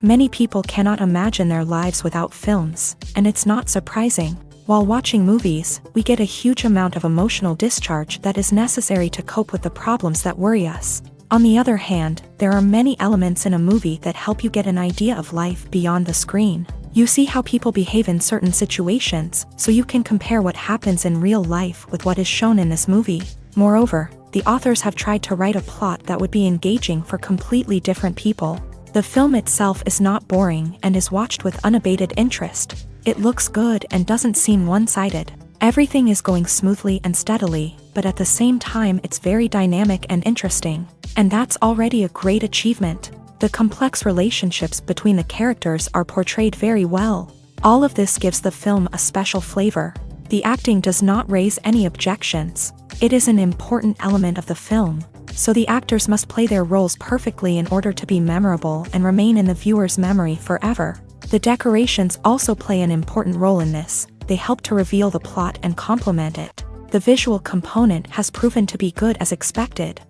Many people cannot imagine their lives without films, and it's not surprising. While watching movies, we get a huge amount of emotional discharge that is necessary to cope with the problems that worry us. On the other hand, there are many elements in a movie that help you get an idea of life beyond the screen. You see how people behave in certain situations, so you can compare what happens in real life with what is shown in this movie. Moreover, the authors have tried to write a plot that would be engaging for completely different people. The film itself is not boring and is watched with unabated interest. It looks good and doesn't seem one-sided. Everything is going smoothly and steadily, but at the same time it's very dynamic and interesting. And that's already a great achievement. The complex relationships between the characters are portrayed very well. All of this gives the film a special flavor. The acting does not raise any objections. It is an important element of the film, so the actors must play their roles perfectly in order to be memorable and remain in the viewer's memory forever. The decorations also play an important role in this. They help to reveal the plot and complement it. The visual component has proven to be good as expected.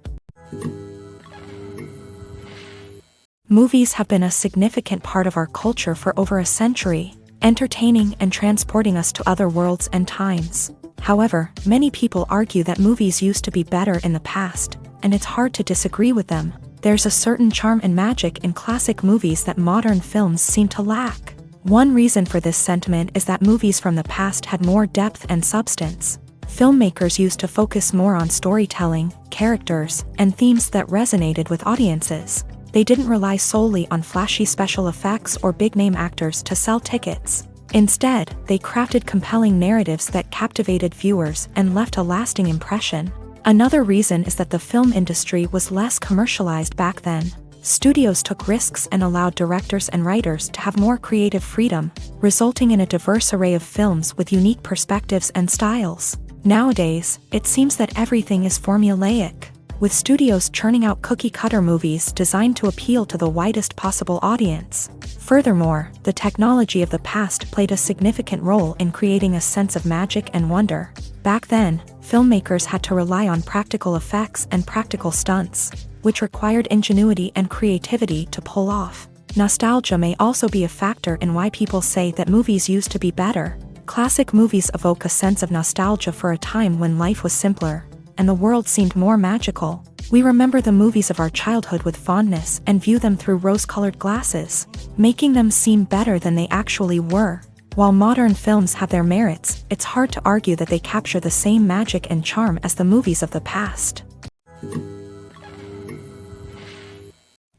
Movies have been a significant part of our culture for over a century, entertaining and transporting us to other worlds and times. However, many people argue that movies used to be better in the past, and it's hard to disagree with them. There's a certain charm and magic in classic movies that modern films seem to lack. One reason for this sentiment is that movies from the past had more depth and substance. Filmmakers used to focus more on storytelling, characters, and themes that resonated with audiences. They didn't rely solely on flashy special effects or big-name actors to sell tickets. Instead, they crafted compelling narratives that captivated viewers and left a lasting impression. Another reason is that the film industry was less commercialized back then. Studios took risks and allowed directors and writers to have more creative freedom, resulting in a diverse array of films with unique perspectives and styles. Nowadays, it seems that everything is formulaic, with studios churning out cookie-cutter movies designed to appeal to the widest possible audience. Furthermore, the technology of the past played a significant role in creating a sense of magic and wonder. Back then, filmmakers had to rely on practical effects and practical stunts, which required ingenuity and creativity to pull off. Nostalgia may also be a factor in why people say that movies used to be better. Classic movies evoke a sense of nostalgia for a time when life was simpler, and the world seemed more magical. We remember the movies of our childhood with fondness and view them through rose-colored glasses, making them seem better than they actually were. While modern films have their merits, it's hard to argue that they capture the same magic and charm as the movies of the past.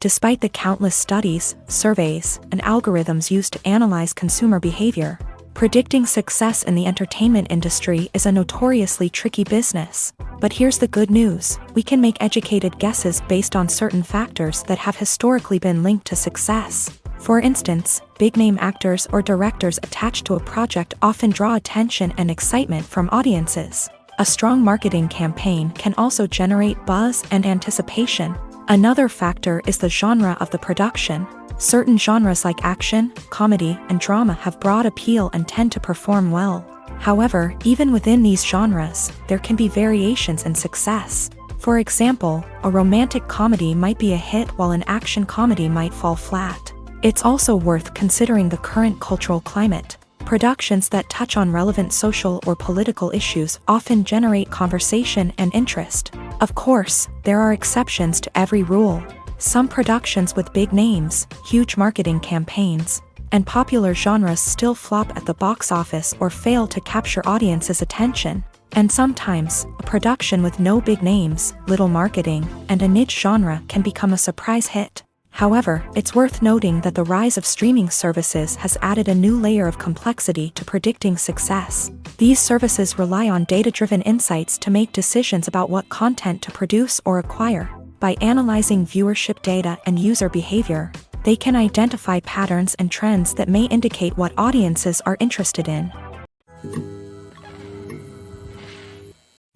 Despite the countless studies, surveys, and algorithms used to analyze consumer behavior, predicting success in the entertainment industry is a notoriously tricky business. But here's the good news: we can make educated guesses based on certain factors that have historically been linked to success. For instance, big-name actors or directors attached to a project often draw attention and excitement from audiences. A strong marketing campaign can also generate buzz and anticipation. Another factor is the genre of the production. Certain genres like action, comedy, and drama have broad appeal and tend to perform well. However, even within these genres, there can be variations in success. For example, a romantic comedy might be a hit while an action comedy might fall flat. It's also worth considering the current cultural climate. Productions that touch on relevant social or political issues often generate conversation and interest. Of course, there are exceptions to every rule. Some productions with big names, huge marketing campaigns, and popular genres still flop at the box office or fail to capture audiences' attention. And sometimes, a production with no big names, little marketing, and a niche genre can become a surprise hit. However, it's worth noting that the rise of streaming services has added a new layer of complexity to predicting success. These services rely on data-driven insights to make decisions about what content to produce or acquire. By analyzing viewership data and user behavior, they can identify patterns and trends that may indicate what audiences are interested in.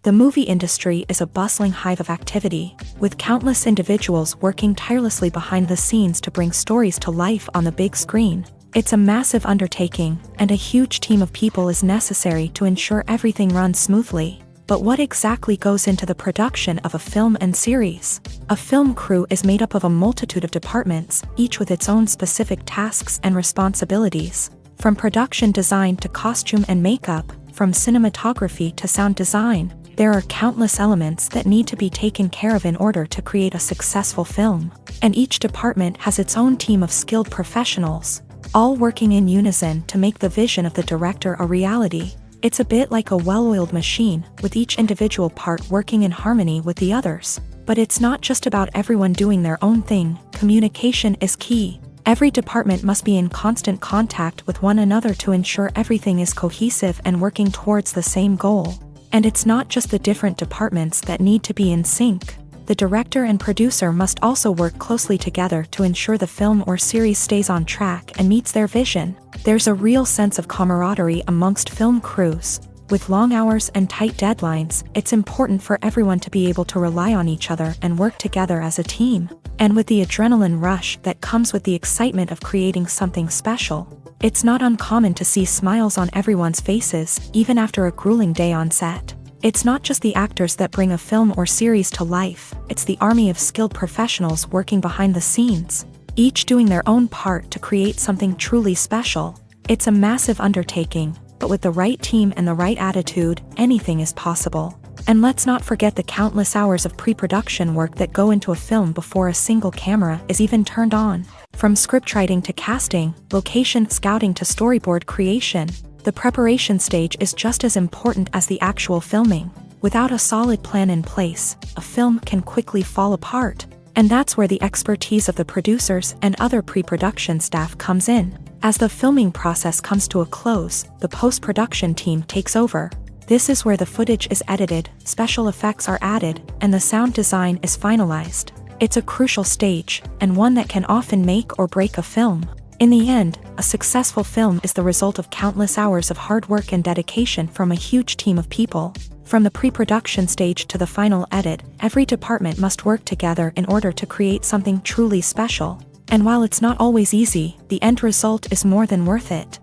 The movie industry is a bustling hive of activity, with countless individuals working tirelessly behind the scenes to bring stories to life on the big screen. It's a massive undertaking, and a huge team of people is necessary to ensure everything runs smoothly. But what exactly goes into the production of a film and series? A film crew is made up of a multitude of departments, each with its own specific tasks and responsibilities. From production design to costume and makeup, from cinematography to sound design, there are countless elements that need to be taken care of in order to create a successful film. And each department has its own team of skilled professionals, all working in unison to make the vision of the director a reality. It's a bit like a well-oiled machine, with each individual part working in harmony with the others. But it's not just about everyone doing their own thing. Communication is key. Every department must be in constant contact with one another to ensure everything is cohesive and working towards the same goal. And it's not just the different departments that need to be in sync. The director and producer must also work closely together to ensure the film or series stays on track and meets their vision. There's a real sense of camaraderie amongst film crews. With long hours and tight deadlines, it's important for everyone to be able to rely on each other and work together as a team. And with the adrenaline rush that comes with the excitement of creating something special, it's not uncommon to see smiles on everyone's faces, even after a grueling day on set. It's not just the actors that bring a film or series to life, it's the army of skilled professionals working behind the scenes, each doing their own part to create something truly special. It's a massive undertaking, but with the right team and the right attitude, anything is possible. And let's not forget the countless hours of pre-production work that go into a film before a single camera is even turned on. From scriptwriting to casting, location scouting to storyboard creation, the preparation stage is just as important as the actual filming. Without a solid plan in place, a film can quickly fall apart. And that's where the expertise of the producers and other pre-production staff comes in. As the filming process comes to a close, the post-production team takes over. This is where the footage is edited, special effects are added, and the sound design is finalized. It's a crucial stage, and one that can often make or break a film. In the end, a successful film is the result of countless hours of hard work and dedication from a huge team of people. From the pre-production stage to the final edit, every department must work together in order to create something truly special. And while it's not always easy, the end result is more than worth it.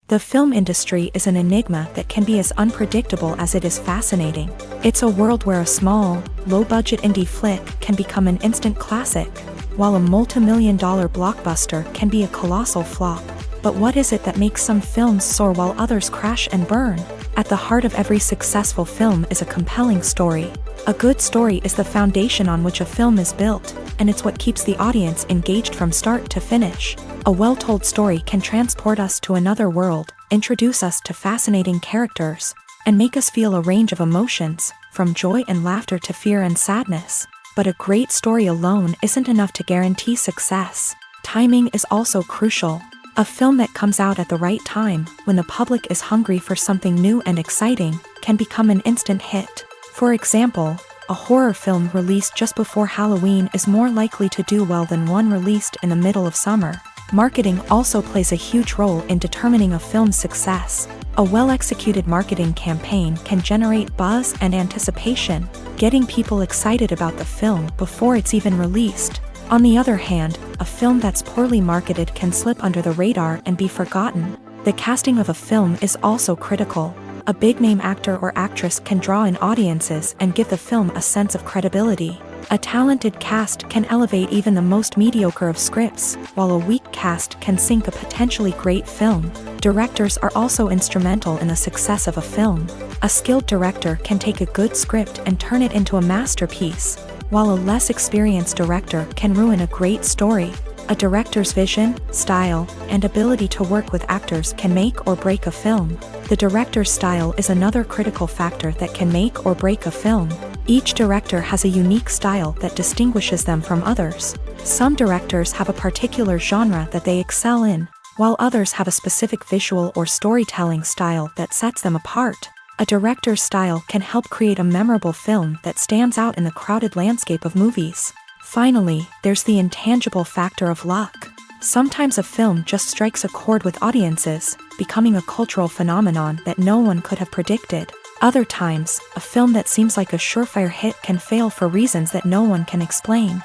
The film industry is an enigma that can be as unpredictable as it is fascinating. It's a world where a small, low-budget indie flick can become an instant classic, while a multi-million-dollar blockbuster can be a colossal flop. But what is it that makes some films soar while others crash and burn? At the heart of every successful film is a compelling story. A good story is the foundation on which a film is built, and it's what keeps the audience engaged from start to finish. A well-told story can transport us to another world, introduce us to fascinating characters, and make us feel a range of emotions, from joy and laughter to fear and sadness. But a great story alone isn't enough to guarantee success. Timing is also crucial. A film that comes out at the right time, when the public is hungry for something new and exciting, can become an instant hit. For example, a horror film released just before Halloween is more likely to do well than one released in the middle of summer. Marketing also plays a huge role in determining a film's success. A well-executed marketing campaign can generate buzz and anticipation, getting people excited about the film before it's even released. On the other hand, a film that's poorly marketed can slip under the radar and be forgotten. The casting of a film is also critical. A big-name actor or actress can draw in audiences and give the film a sense of credibility. A talented cast can elevate even the most mediocre of scripts, while a weak cast can sink a potentially great film. Directors are also instrumental in the success of a film. A skilled director can take a good script and turn it into a masterpiece, while a less experienced director can ruin a great story. A director's vision, style, and ability to work with actors can make or break a film. The director's style is another critical factor that can make or break a film. Each director has a unique style that distinguishes them from others. Some directors have a particular genre that they excel in, while others have a specific visual or storytelling style that sets them apart. A director's style can help create a memorable film that stands out in the crowded landscape of movies. Finally, there's the intangible factor of luck. Sometimes a film just strikes a chord with audiences, becoming a cultural phenomenon that no one could have predicted. Other times, a film that seems like a surefire hit can fail for reasons that no one can explain.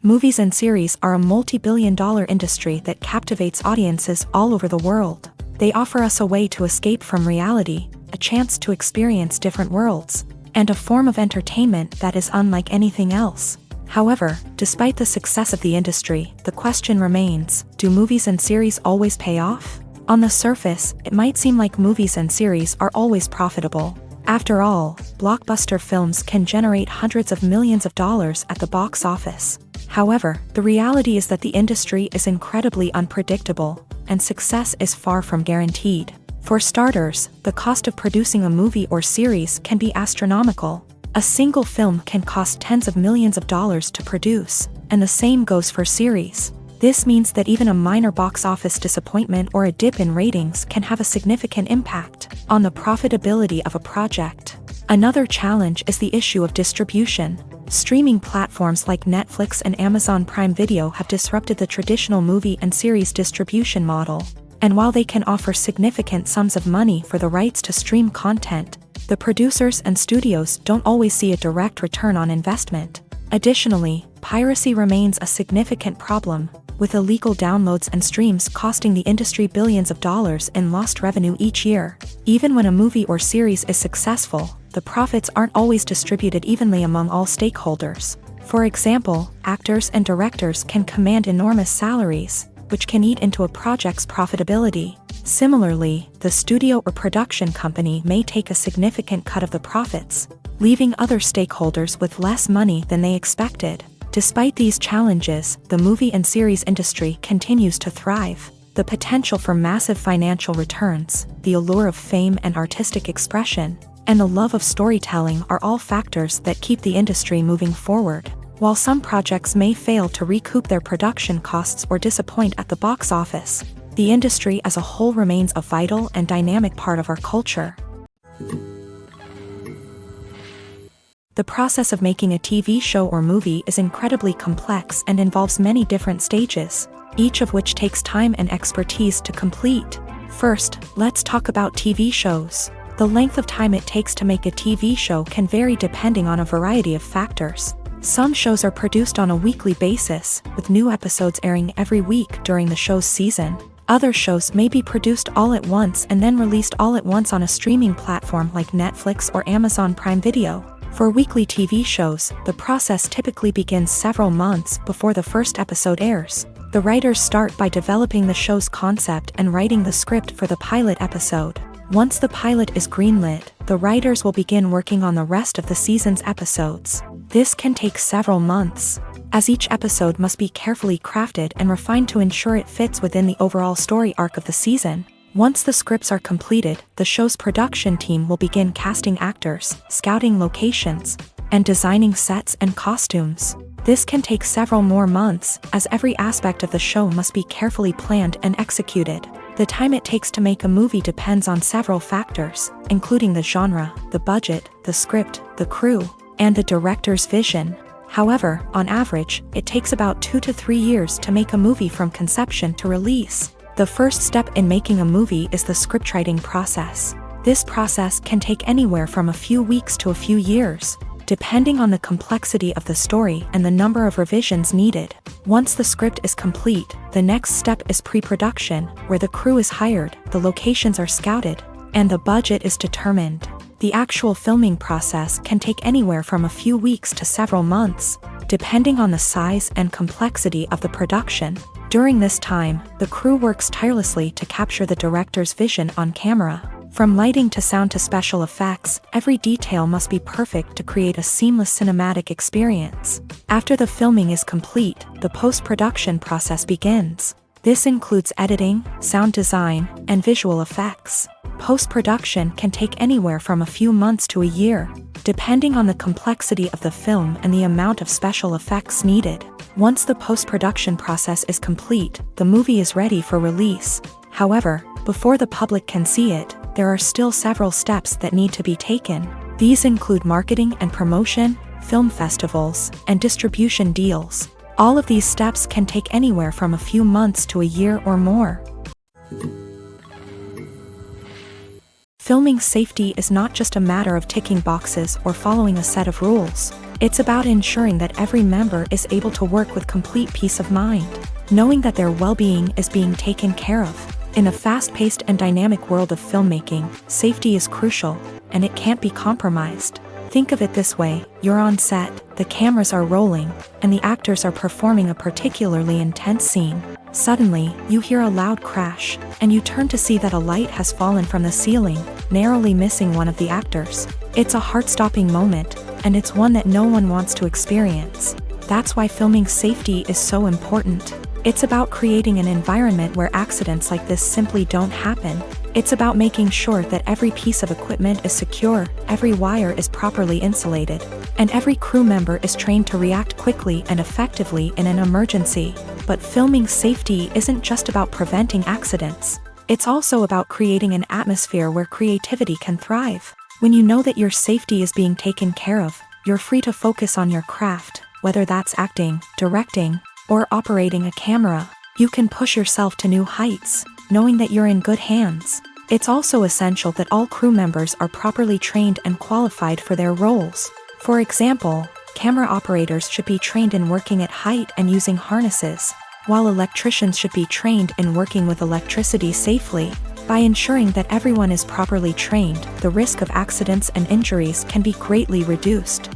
Movies and series are a multi-billion-dollar industry that captivates audiences all over the world. They offer us a way to escape from reality, a chance to experience different worlds, and a form of entertainment that is unlike anything else. However, despite the success of the industry, the question remains, do movies and series always pay off? On the surface, it might seem like movies and series are always profitable. After all, blockbuster films can generate hundreds of millions of dollars at the box office. However, the reality is that the industry is incredibly unpredictable, and success is far from guaranteed. For starters, the cost of producing a movie or series can be astronomical. A single film can cost tens of millions of dollars to produce, and the same goes for series. This means that even a minor box office disappointment or a dip in ratings can have a significant impact on the profitability of a project. Another challenge is the issue of distribution. Streaming platforms like Netflix and Amazon Prime Video have disrupted the traditional movie and series distribution model. And while they can offer significant sums of money for the rights to stream content, the producers and studios don't always see a direct return on investment. Additionally, piracy remains a significant problem, with illegal downloads and streams costing the industry billions of dollars in lost revenue each year. Even when a movie or series is successful, the profits aren't always distributed evenly among all stakeholders. For example, actors and directors can command enormous salaries, which can eat into a project's profitability. Similarly, the studio or production company may take a significant cut of the profits, leaving other stakeholders with less money than they expected. Despite these challenges, the movie and series industry continues to thrive. The potential for massive financial returns, the allure of fame and artistic expression, and the love of storytelling are all factors that keep the industry moving forward. While some projects may fail to recoup their production costs or disappoint at the box office, the industry as a whole remains a vital and dynamic part of our culture. The process of making a TV show or movie is incredibly complex and involves many different stages, each of which takes time and expertise to complete. First, let's talk about TV shows. The length of time it takes to make a TV show can vary depending on a variety of factors. Some shows are produced on a weekly basis, with new episodes airing every week during the show's season. Other shows may be produced all at once and then released all at once on a streaming platform like Netflix or Amazon Prime Video. For weekly TV shows, the process typically begins several months before the first episode airs. The writers start by developing the show's concept and writing the script for the pilot episode. Once the pilot is greenlit, the writers will begin working on the rest of the season's episodes. This can take several months, as each episode must be carefully crafted and refined to ensure it fits within the overall story arc of the season. Once the scripts are completed, the show's production team will begin casting actors, scouting locations, and designing sets and costumes. This can take several more months, as every aspect of the show must be carefully planned and executed. The time it takes to make a movie depends on several factors, including the genre, the budget, the script, the crew, and the director's vision. However, on average, it takes about 2 to 3 years to make a movie from conception to release. The first step in making a movie is the scriptwriting process. This process can take anywhere from a few weeks to a few years, depending on the complexity of the story and the number of revisions needed. Once the script is complete, the next step is pre-production, where the crew is hired, the locations are scouted, and the budget is determined. The actual filming process can take anywhere from a few weeks to several months, depending on the size and complexity of the production. During this time, the crew works tirelessly to capture the director's vision on camera. From lighting to sound to special effects, every detail must be perfect to create a seamless cinematic experience. After the filming is complete, the post-production process begins. This includes editing, sound design, and visual effects. Post-production can take anywhere from a few months to a year, depending on the complexity of the film and the amount of special effects needed. Once the post-production process is complete, the movie is ready for release. However, before the public can see it, there are still several steps that need to be taken. These include marketing and promotion, film festivals, and distribution deals. All of these steps can take anywhere from a few months to a year or more. Filming safety is not just a matter of ticking boxes or following a set of rules. It's about ensuring that every member is able to work with complete peace of mind, knowing that their well-being is being taken care of. In a fast-paced and dynamic world of filmmaking, safety is crucial, and it can't be compromised. Think of it this way: you're on set, the cameras are rolling, and the actors are performing a particularly intense scene. Suddenly, you hear a loud crash, and you turn to see that a light has fallen from the ceiling, narrowly missing one of the actors. It's a heart-stopping moment, and it's one that no one wants to experience. That's why filming safety is so important. It's about creating an environment where accidents like this simply don't happen. It's about making sure that every piece of equipment is secure, every wire is properly insulated, and every crew member is trained to react quickly and effectively in an emergency. But filming safety isn't just about preventing accidents. It's also about creating an atmosphere where creativity can thrive. When you know that your safety is being taken care of, you're free to focus on your craft, whether that's acting, directing, or operating a camera. You can push yourself to new heights, knowing that you're in good hands. It's also essential that all crew members are properly trained and qualified for their roles. For example, camera operators should be trained in working at height and using harnesses, while electricians should be trained in working with electricity safely. By ensuring that everyone is properly trained, the risk of accidents and injuries can be greatly reduced.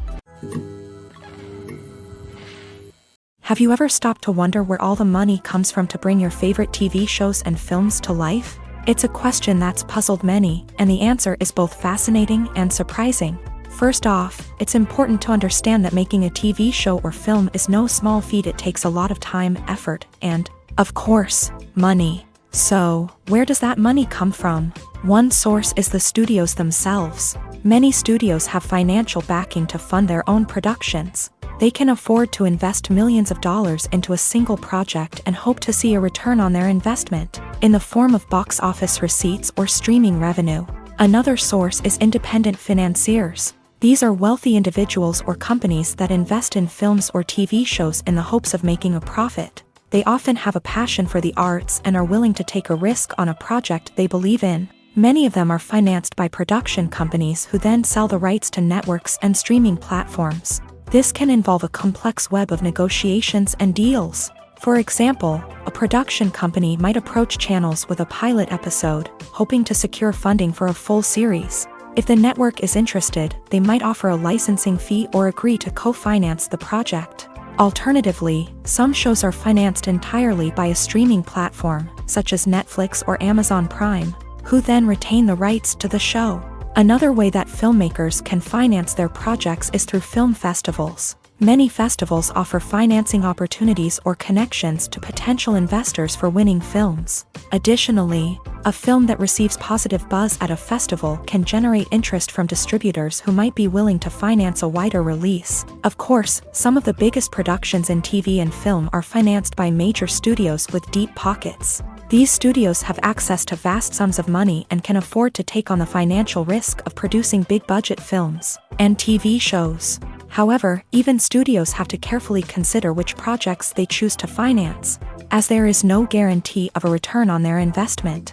Have you ever stopped to wonder where all the money comes from to bring your favorite TV shows and films to life? It's a question that's puzzled many, and the answer is both fascinating and surprising. First off, it's important to understand that making a TV show or film is no small feat. It takes a lot of time, effort, and, of course, money. So, where does that money come from? One source is the studios themselves. Many studios have financial backing to fund their own productions. They can afford to invest millions of dollars into a single project and hope to see a return on their investment, in the form of box office receipts or streaming revenue. Another source is independent financiers. These are wealthy individuals or companies that invest in films or TV shows in the hopes of making a profit. They often have a passion for the arts and are willing to take a risk on a project they believe in. Many of them are financed by production companies who then sell the rights to networks and streaming platforms. This can involve a complex web of negotiations and deals. For example, a production company might approach channels with a pilot episode, hoping to secure funding for a full series. If the network is interested, they might offer a licensing fee or agree to co-finance the project. Alternatively, some shows are financed entirely by a streaming platform, such as Netflix or Amazon Prime, who then retain the rights to the show. Another way that filmmakers can finance their projects is through film festivals. Many festivals offer financing opportunities or connections to potential investors for winning films. Additionally, a film that receives positive buzz at a festival can generate interest from distributors who might be willing to finance a wider release. Of course, some of the biggest productions in TV and film are financed by major studios with deep pockets. These studios have access to vast sums of money and can afford to take on the financial risk of producing big-budget films and TV shows. However, even studios have to carefully consider which projects they choose to finance, as there is no guarantee of a return on their investment.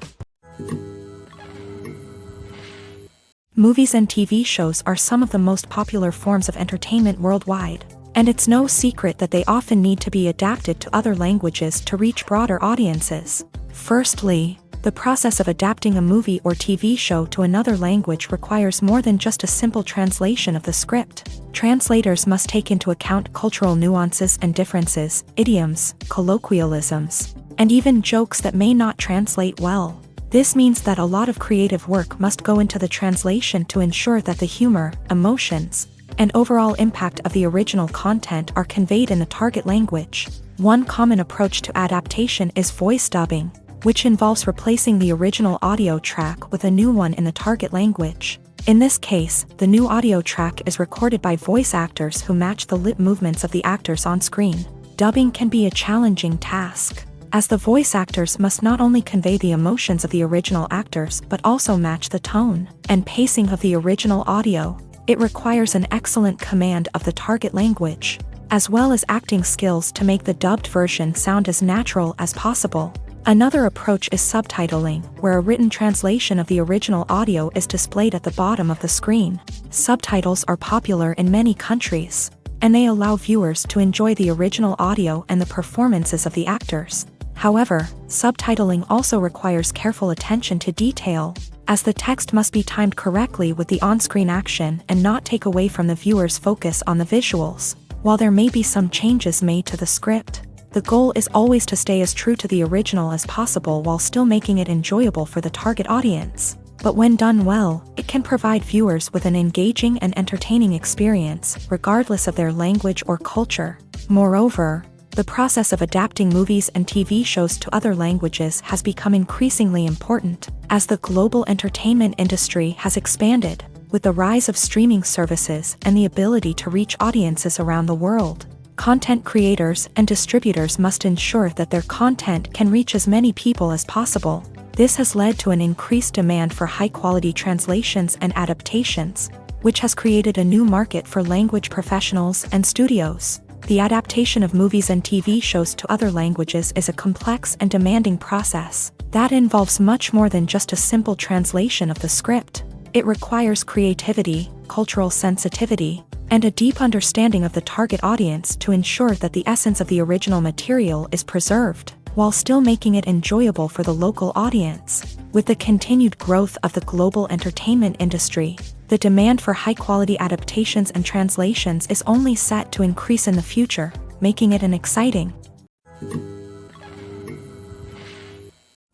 Movies and TV shows are some of the most popular forms of entertainment worldwide, and it's no secret that they often need to be adapted to other languages to reach broader audiences. Firstly, the process of adapting a movie or TV show to another language requires more than just a simple translation of the script. Translators must take into account cultural nuances and differences, idioms, colloquialisms, and even jokes that may not translate well. This means that a lot of creative work must go into the translation to ensure that the humor, emotions, and overall impact of the original content are conveyed in the target language. One common approach to adaptation is voice dubbing, which involves replacing the original audio track with a new one in the target language. In this case, the new audio track is recorded by voice actors who match the lip movements of the actors on screen. Dubbing can be a challenging task, as the voice actors must not only convey the emotions of the original actors but also match the tone and pacing of the original audio. It requires an excellent command of the target language, as well as acting skills to make the dubbed version sound as natural as possible. Another approach is subtitling, where a written translation of the original audio is displayed at the bottom of the screen. Subtitles are popular in many countries, and they allow viewers to enjoy the original audio and the performances of the actors. However, subtitling also requires careful attention to detail, as the text must be timed correctly with the on-screen action and not take away from the viewer's focus on the visuals. While there may be some changes made to the script, the goal is always to stay as true to the original as possible while still making it enjoyable for the target audience. But when done well, it can provide viewers with an engaging and entertaining experience, regardless of their language or culture. Moreover, the process of adapting movies and TV shows to other languages has become increasingly important, as the global entertainment industry has expanded, with the rise of streaming services and the ability to reach audiences around the world. Content creators and distributors must ensure that their content can reach as many people as possible. This has led to an increased demand for high-quality translations and adaptations, which has created a new market for language professionals and studios. The adaptation of movies and TV shows to other languages is a complex and demanding process that involves much more than just a simple translation of the script. It requires creativity, cultural sensitivity, and a deep understanding of the target audience to ensure that the essence of the original material is preserved, while still making it enjoyable for the local audience. With the continued growth of the global entertainment industry, the demand for high-quality adaptations and translations is only set to increase in the future, making it an exciting.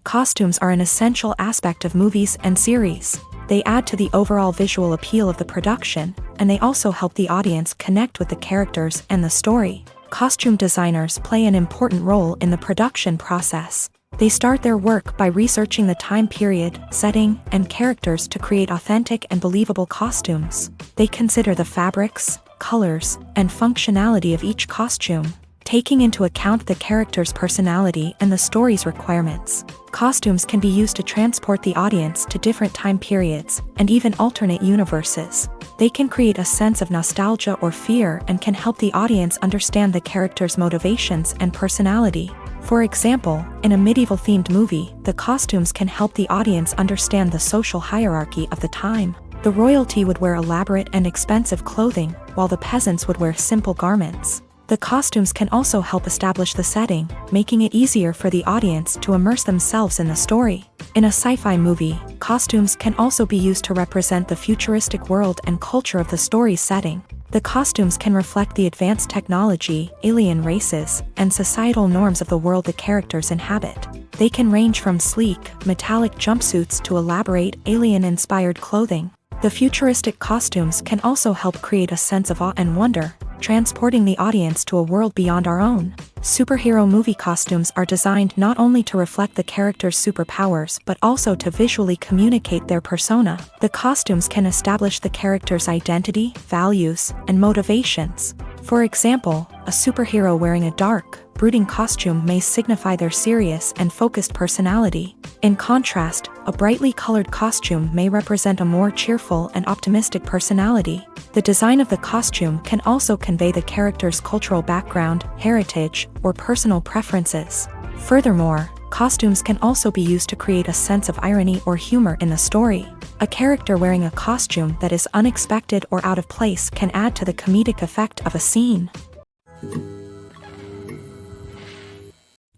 Costumes are an essential aspect of movies and series. They add to the overall visual appeal of the production, and they also help the audience connect with the characters and the story. Costume designers play an important role in the production process. They start their work by researching the time period, setting, and characters to create authentic and believable costumes. They consider the fabrics, colors, and functionality of each costume, taking into account the character's personality and the story's requirements. Costumes can be used to transport the audience to different time periods and even alternate universes. They can create a sense of nostalgia or fear and can help the audience understand the character's motivations and personality. For example, in a medieval-themed movie, the costumes can help the audience understand the social hierarchy of the time. The royalty would wear elaborate and expensive clothing, while the peasants would wear simple garments. The costumes can also help establish the setting, making it easier for the audience to immerse themselves in the story. In a sci-fi movie, costumes can also be used to represent the futuristic world and culture of the story's setting. The costumes can reflect the advanced technology, alien races, and societal norms of the world the characters inhabit. They can range from sleek, metallic jumpsuits to elaborate, alien-inspired clothing. The futuristic costumes can also help create a sense of awe and wonder, transporting the audience to a world beyond our own. Superhero movie costumes are designed not only to reflect the character's superpowers but also to visually communicate their persona. The costumes can establish the character's identity, values, and motivations. For example, a superhero wearing a dark, brooding costume may signify their serious and focused personality. In contrast, a brightly colored costume may represent a more cheerful and optimistic personality. The design of the costume can also convey the character's cultural background, heritage, or personal preferences. Furthermore, costumes can also be used to create a sense of irony or humor in the story. A character wearing a costume that is unexpected or out of place can add to the comedic effect of a scene.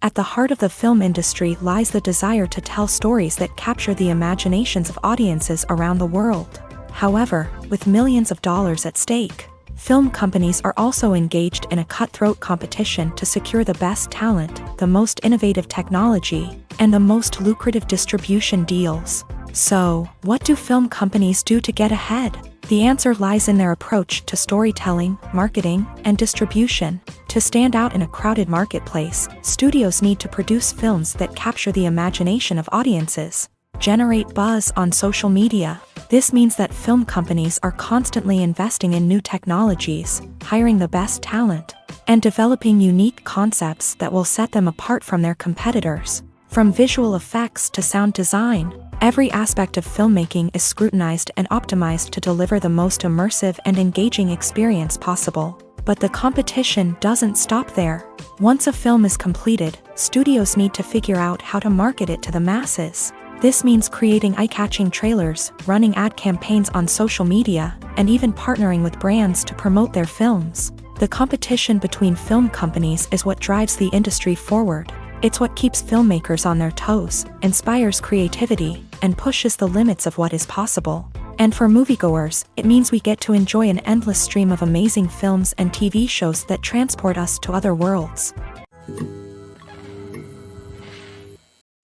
At the heart of the film industry lies the desire to tell stories that capture the imaginations of audiences around the world. However, with millions of dollars at stake, film companies are also engaged in a cutthroat competition to secure the best talent, the most innovative technology, and the most lucrative distribution deals. So, what do film companies do to get ahead? The answer lies in their approach to storytelling, marketing, and distribution. To stand out in a crowded marketplace, studios need to produce films that capture the imagination of audiences, generate buzz on social media. This means that film companies are constantly investing in new technologies, hiring the best talent, and developing unique concepts that will set them apart from their competitors. From visual effects to sound design, every aspect of filmmaking is scrutinized and optimized to deliver the most immersive and engaging experience possible. But the competition doesn't stop there. Once a film is completed, studios need to figure out how to market it to the masses. This means creating eye-catching trailers, running ad campaigns on social media, and even partnering with brands to promote their films. The competition between film companies is what drives the industry forward. It's what keeps filmmakers on their toes, inspires creativity, and pushes the limits of what is possible. And for moviegoers, it means we get to enjoy an endless stream of amazing films and TV shows that transport us to other worlds.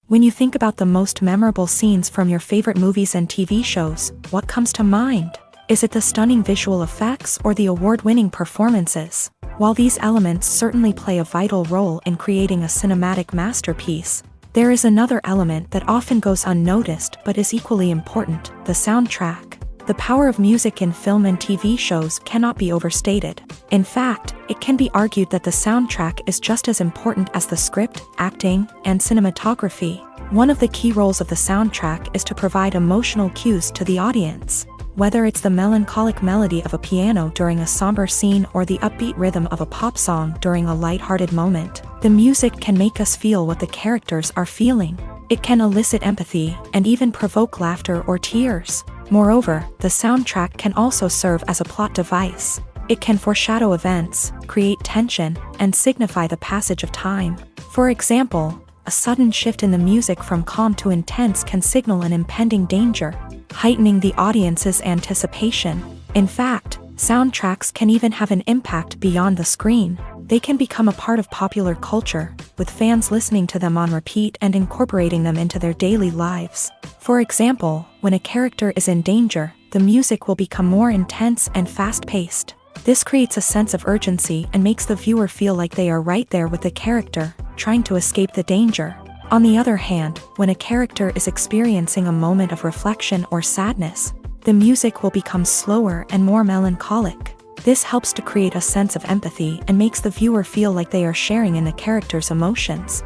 When you think about the most memorable scenes from your favorite movies and TV shows, what comes to mind? Is it the stunning visual effects or the award-winning performances? While these elements certainly play a vital role in creating a cinematic masterpiece, there is another element that often goes unnoticed but is equally important: the soundtrack. The power of music in film and TV shows cannot be overstated. In fact, it can be argued that the soundtrack is just as important as the script, acting, and cinematography. One of the key roles of the soundtrack is to provide emotional cues to the audience. Whether it's the melancholic melody of a piano during a somber scene or the upbeat rhythm of a pop song during a lighthearted moment, the music can make us feel what the characters are feeling. It can elicit empathy and even provoke laughter or tears. Moreover, the soundtrack can also serve as a plot device. It can foreshadow events, create tension, and signify the passage of time. For example, a sudden shift in the music from calm to intense can signal an impending danger, heightening the audience's anticipation. In fact, soundtracks can even have an impact beyond the screen. They can become a part of popular culture, with fans listening to them on repeat and incorporating them into their daily lives. For example, when a character is in danger, the music will become more intense and fast-paced. This creates a sense of urgency and makes the viewer feel like they are right there with the character, trying to escape the danger. On the other hand, when a character is experiencing a moment of reflection or sadness, the music will become slower and more melancholic. This helps to create a sense of empathy and makes the viewer feel like they are sharing in the character's emotions.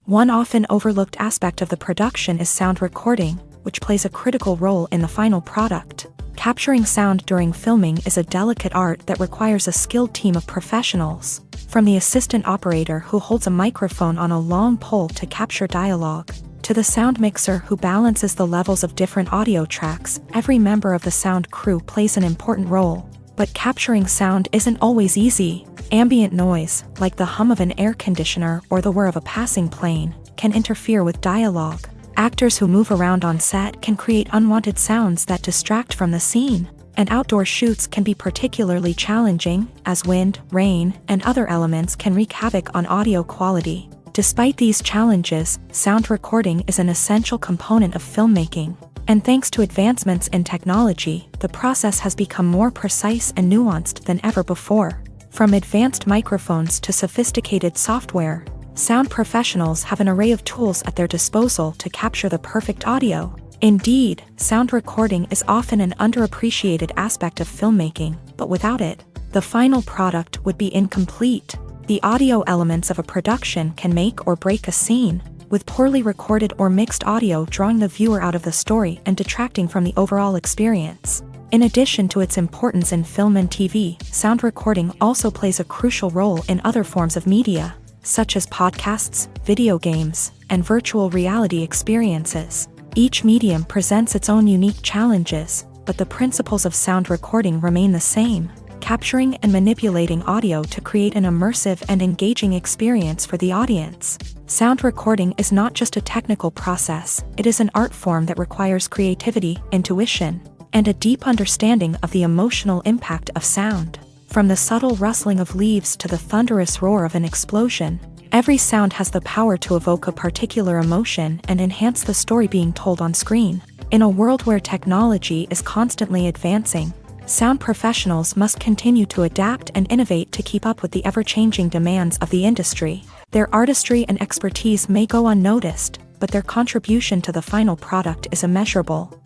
One often overlooked aspect of the production is sound recording, which plays a critical role in the final product. Capturing sound during filming is a delicate art that requires a skilled team of professionals. From the assistant operator who holds a microphone on a long pole to capture dialogue, to the sound mixer who balances the levels of different audio tracks, every member of the sound crew plays an important role. But capturing sound isn't always easy. Ambient noise, like the hum of an air conditioner or the whir of a passing plane, can interfere with dialogue. Actors who move around on set can create unwanted sounds that distract from the scene. And outdoor shoots can be particularly challenging, as wind, rain, and other elements can wreak havoc on audio quality. Despite these challenges, sound recording is an essential component of filmmaking. And thanks to advancements in technology, the process has become more precise and nuanced than ever before. From advanced microphones to sophisticated software, sound professionals have an array of tools at their disposal to capture the perfect audio. Indeed, sound recording is often an underappreciated aspect of filmmaking, but without it, the final product would be incomplete. The audio elements of a production can make or break a scene, with poorly recorded or mixed audio drawing the viewer out of the story and detracting from the overall experience. In addition to its importance in film and TV, sound recording also plays a crucial role in other forms of media, such as podcasts, video games, and virtual reality experiences. Each medium presents its own unique challenges, but the principles of sound recording remain the same: capturing and manipulating audio to create an immersive and engaging experience for the audience. Sound recording is not just a technical process, it is an art form that requires creativity, intuition, and a deep understanding of the emotional impact of sound. From the subtle rustling of leaves to the thunderous roar of an explosion, every sound has the power to evoke a particular emotion and enhance the story being told on screen. In a world where technology is constantly advancing, sound professionals must continue to adapt and innovate to keep up with the ever-changing demands of the industry. Their artistry and expertise may go unnoticed, but their contribution to the final product is immeasurable.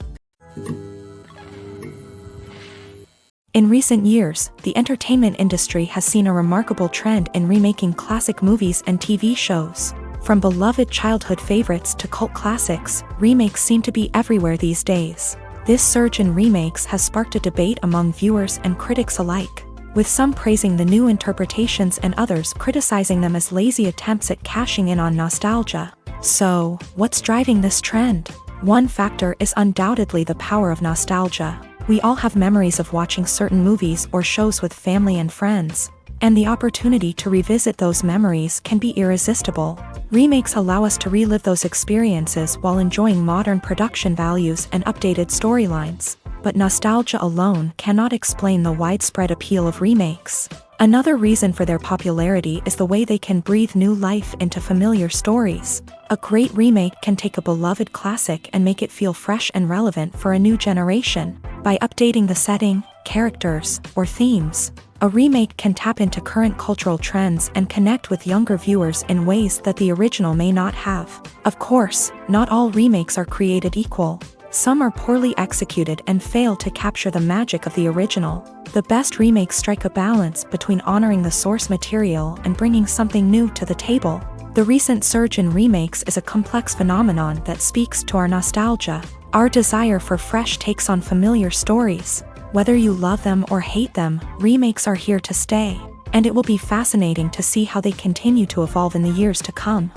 In recent years, the entertainment industry has seen a remarkable trend in remaking classic movies and TV shows. From beloved childhood favorites to cult classics, remakes seem to be everywhere these days. This surge in remakes has sparked a debate among viewers and critics alike, with some praising the new interpretations and others criticizing them as lazy attempts at cashing in on nostalgia. So, what's driving this trend? One factor is undoubtedly the power of nostalgia. We all have memories of watching certain movies or shows with family and friends, and the opportunity to revisit those memories can be irresistible. Remakes allow us to relive those experiences while enjoying modern production values and updated storylines. But nostalgia alone cannot explain the widespread appeal of remakes. Another reason for their popularity is the way they can breathe new life into familiar stories. A great remake can take a beloved classic and make it feel fresh and relevant for a new generation. By updating the setting, characters, or themes, a remake can tap into current cultural trends and connect with younger viewers in ways that the original may not have. Of course, not all remakes are created equal. Some are poorly executed and fail to capture the magic of the original. The best remakes strike a balance between honoring the source material and bringing something new to the table. The recent surge in remakes is a complex phenomenon that speaks to our nostalgia, our desire for fresh takes on familiar stories. Whether you love them or hate them, remakes are here to stay, and it will be fascinating to see how they continue to evolve in the years to come.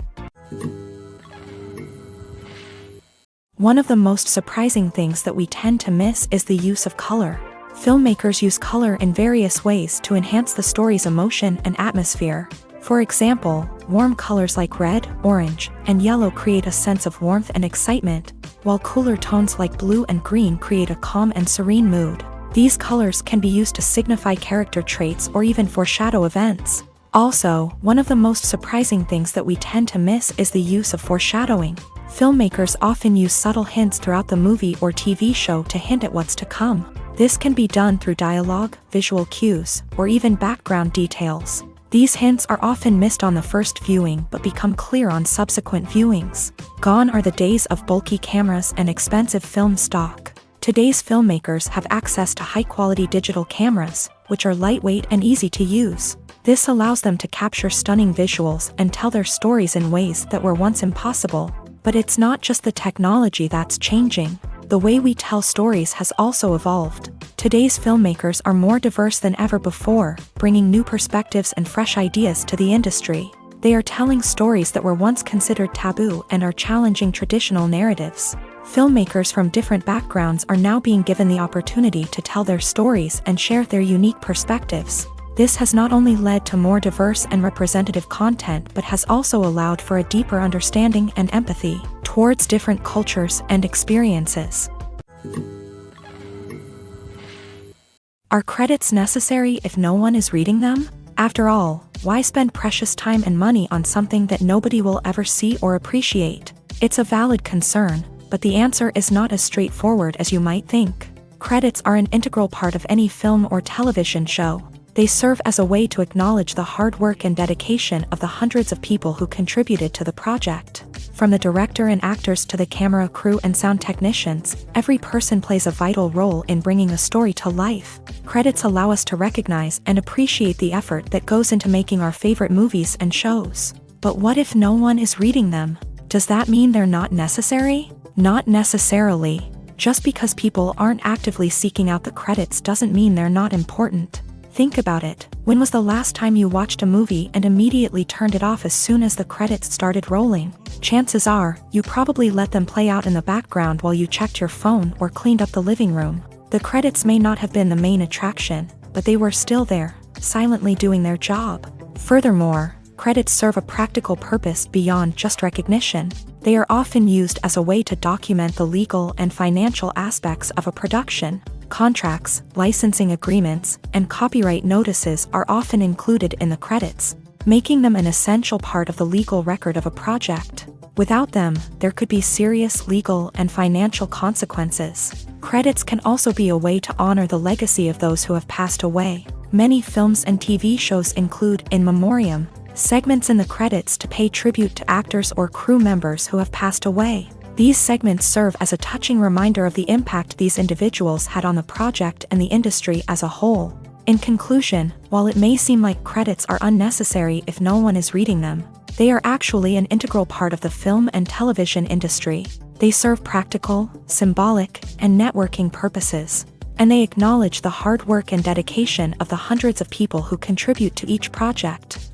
One of the most surprising things that we tend to miss is the use of color. Filmmakers use color in various ways to enhance the story's emotion and atmosphere. For example, warm colors like red, orange, and yellow create a sense of warmth and excitement, while cooler tones like blue and green create a calm and serene mood. These colors can be used to signify character traits or even foreshadow events. Also, one of the most surprising things that we tend to miss is the use of foreshadowing. Filmmakers often use subtle hints throughout the movie or TV show to hint at what's to come. This can be done through dialogue, visual cues, or even background details. These hints are often missed on the first viewing but become clear on subsequent viewings. Gone are the days of bulky cameras and expensive film stock. Today's filmmakers have access to high-quality digital cameras, which are lightweight and easy to use. This allows them to capture stunning visuals and tell their stories in ways that were once impossible. But it's not just the technology that's changing. The way we tell stories has also evolved. Today's filmmakers are more diverse than ever before, bringing new perspectives and fresh ideas to the industry. They are telling stories that were once considered taboo and are challenging traditional narratives. Filmmakers from different backgrounds are now being given the opportunity to tell their stories and share their unique perspectives. This has not only led to more diverse and representative content but has also allowed for a deeper understanding and empathy towards different cultures and experiences. Are credits necessary if no one is reading them? After all, why spend precious time and money on something that nobody will ever see or appreciate? It's a valid concern, but the answer is not as straightforward as you might think. Credits are an integral part of any film or television show. They serve as a way to acknowledge the hard work and dedication of the hundreds of people who contributed to the project. From the director and actors to the camera crew and sound technicians, every person plays a vital role in bringing a story to life. Credits allow us to recognize and appreciate the effort that goes into making our favorite movies and shows. But what if no one is reading them? Does that mean they're not necessary? Not necessarily. Just because people aren't actively seeking out the credits doesn't mean they're not important. Think about it. When was the last time you watched a movie and immediately turned it off as soon as the credits started rolling? Chances are, you probably let them play out in the background while you checked your phone or cleaned up the living room. The credits may not have been the main attraction, but they were still there, silently doing their job. Furthermore, credits serve a practical purpose beyond just recognition. They are often used as a way to document the legal and financial aspects of a production. Contracts, licensing agreements, and copyright notices are often included in the credits, making them an essential part of the legal record of a project. Without them, there could be serious legal and financial consequences. Credits can also be a way to honor the legacy of those who have passed away. Many films and TV shows include in memoriam segments in the credits to pay tribute to actors or crew members who have passed away. These segments serve as a touching reminder of the impact these individuals had on the project and the industry as a whole. In conclusion, while it may seem like credits are unnecessary if no one is reading them, they are actually an integral part of the film and television industry. They serve practical, symbolic, and networking purposes, and they acknowledge the hard work and dedication of the hundreds of people who contribute to each project.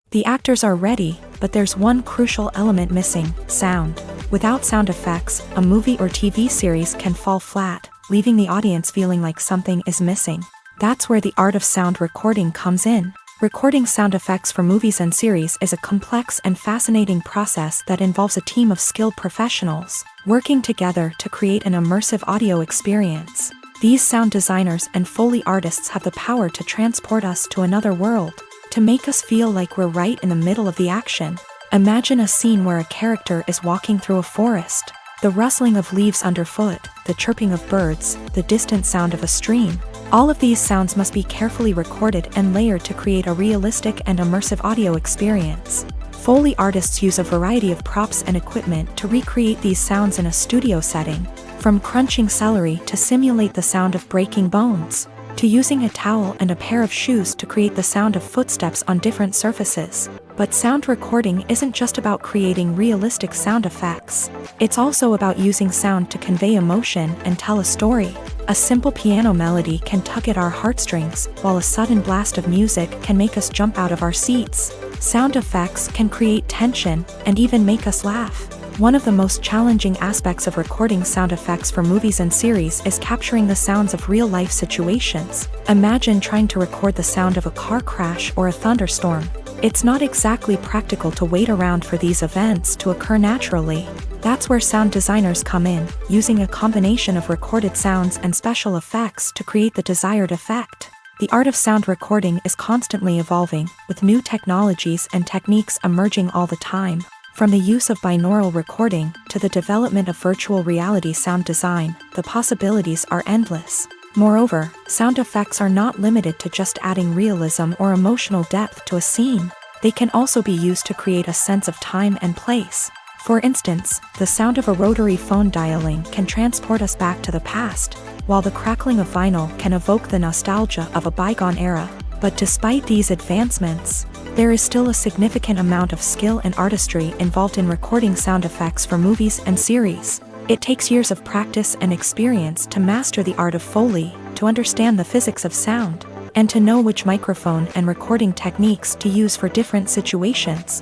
The actors are ready, but there's one crucial element missing: sound. Without sound effects, a movie or TV series can fall flat, leaving the audience feeling like something is missing. That's where the art of sound recording comes in. Recording sound effects for movies and series is a complex and fascinating process that involves a team of skilled professionals working together to create an immersive audio experience. These sound designers and Foley artists have the power to transport us to another world, to make us feel like we're right in the middle of the action. Imagine a scene where a character is walking through a forest. The rustling of leaves underfoot, the chirping of birds, the distant sound of a stream. All of these sounds must be carefully recorded and layered to create a realistic and immersive audio experience. Foley artists use a variety of props and equipment to recreate these sounds in a studio setting, from crunching celery to simulate the sound of breaking bones, to using a towel and a pair of shoes to create the sound of footsteps on different surfaces. But sound recording isn't just about creating realistic sound effects. It's also about using sound to convey emotion and tell a story. A simple piano melody can tug at our heartstrings, while a sudden blast of music can make us jump out of our seats. Sound effects can create tension and even make us laugh. One of the most challenging aspects of recording sound effects for movies and series is capturing the sounds of real-life situations. Imagine trying to record the sound of a car crash or a thunderstorm. It's not exactly practical to wait around for these events to occur naturally. That's where sound designers come in, using a combination of recorded sounds and special effects to create the desired effect. The art of sound recording is constantly evolving, with new technologies and techniques emerging all the time. From the use of binaural recording to the development of virtual reality sound design, the possibilities are endless. Moreover, sound effects are not limited to just adding realism or emotional depth to a scene. They can also be used to create a sense of time and place. For instance, the sound of a rotary phone dialing can transport us back to the past, while the crackling of vinyl can evoke the nostalgia of a bygone era. But despite these advancements, there is still a significant amount of skill and artistry involved in recording sound effects for movies and series. It takes years of practice and experience to master the art of Foley, to understand the physics of sound, and to know which microphone and recording techniques to use for different situations.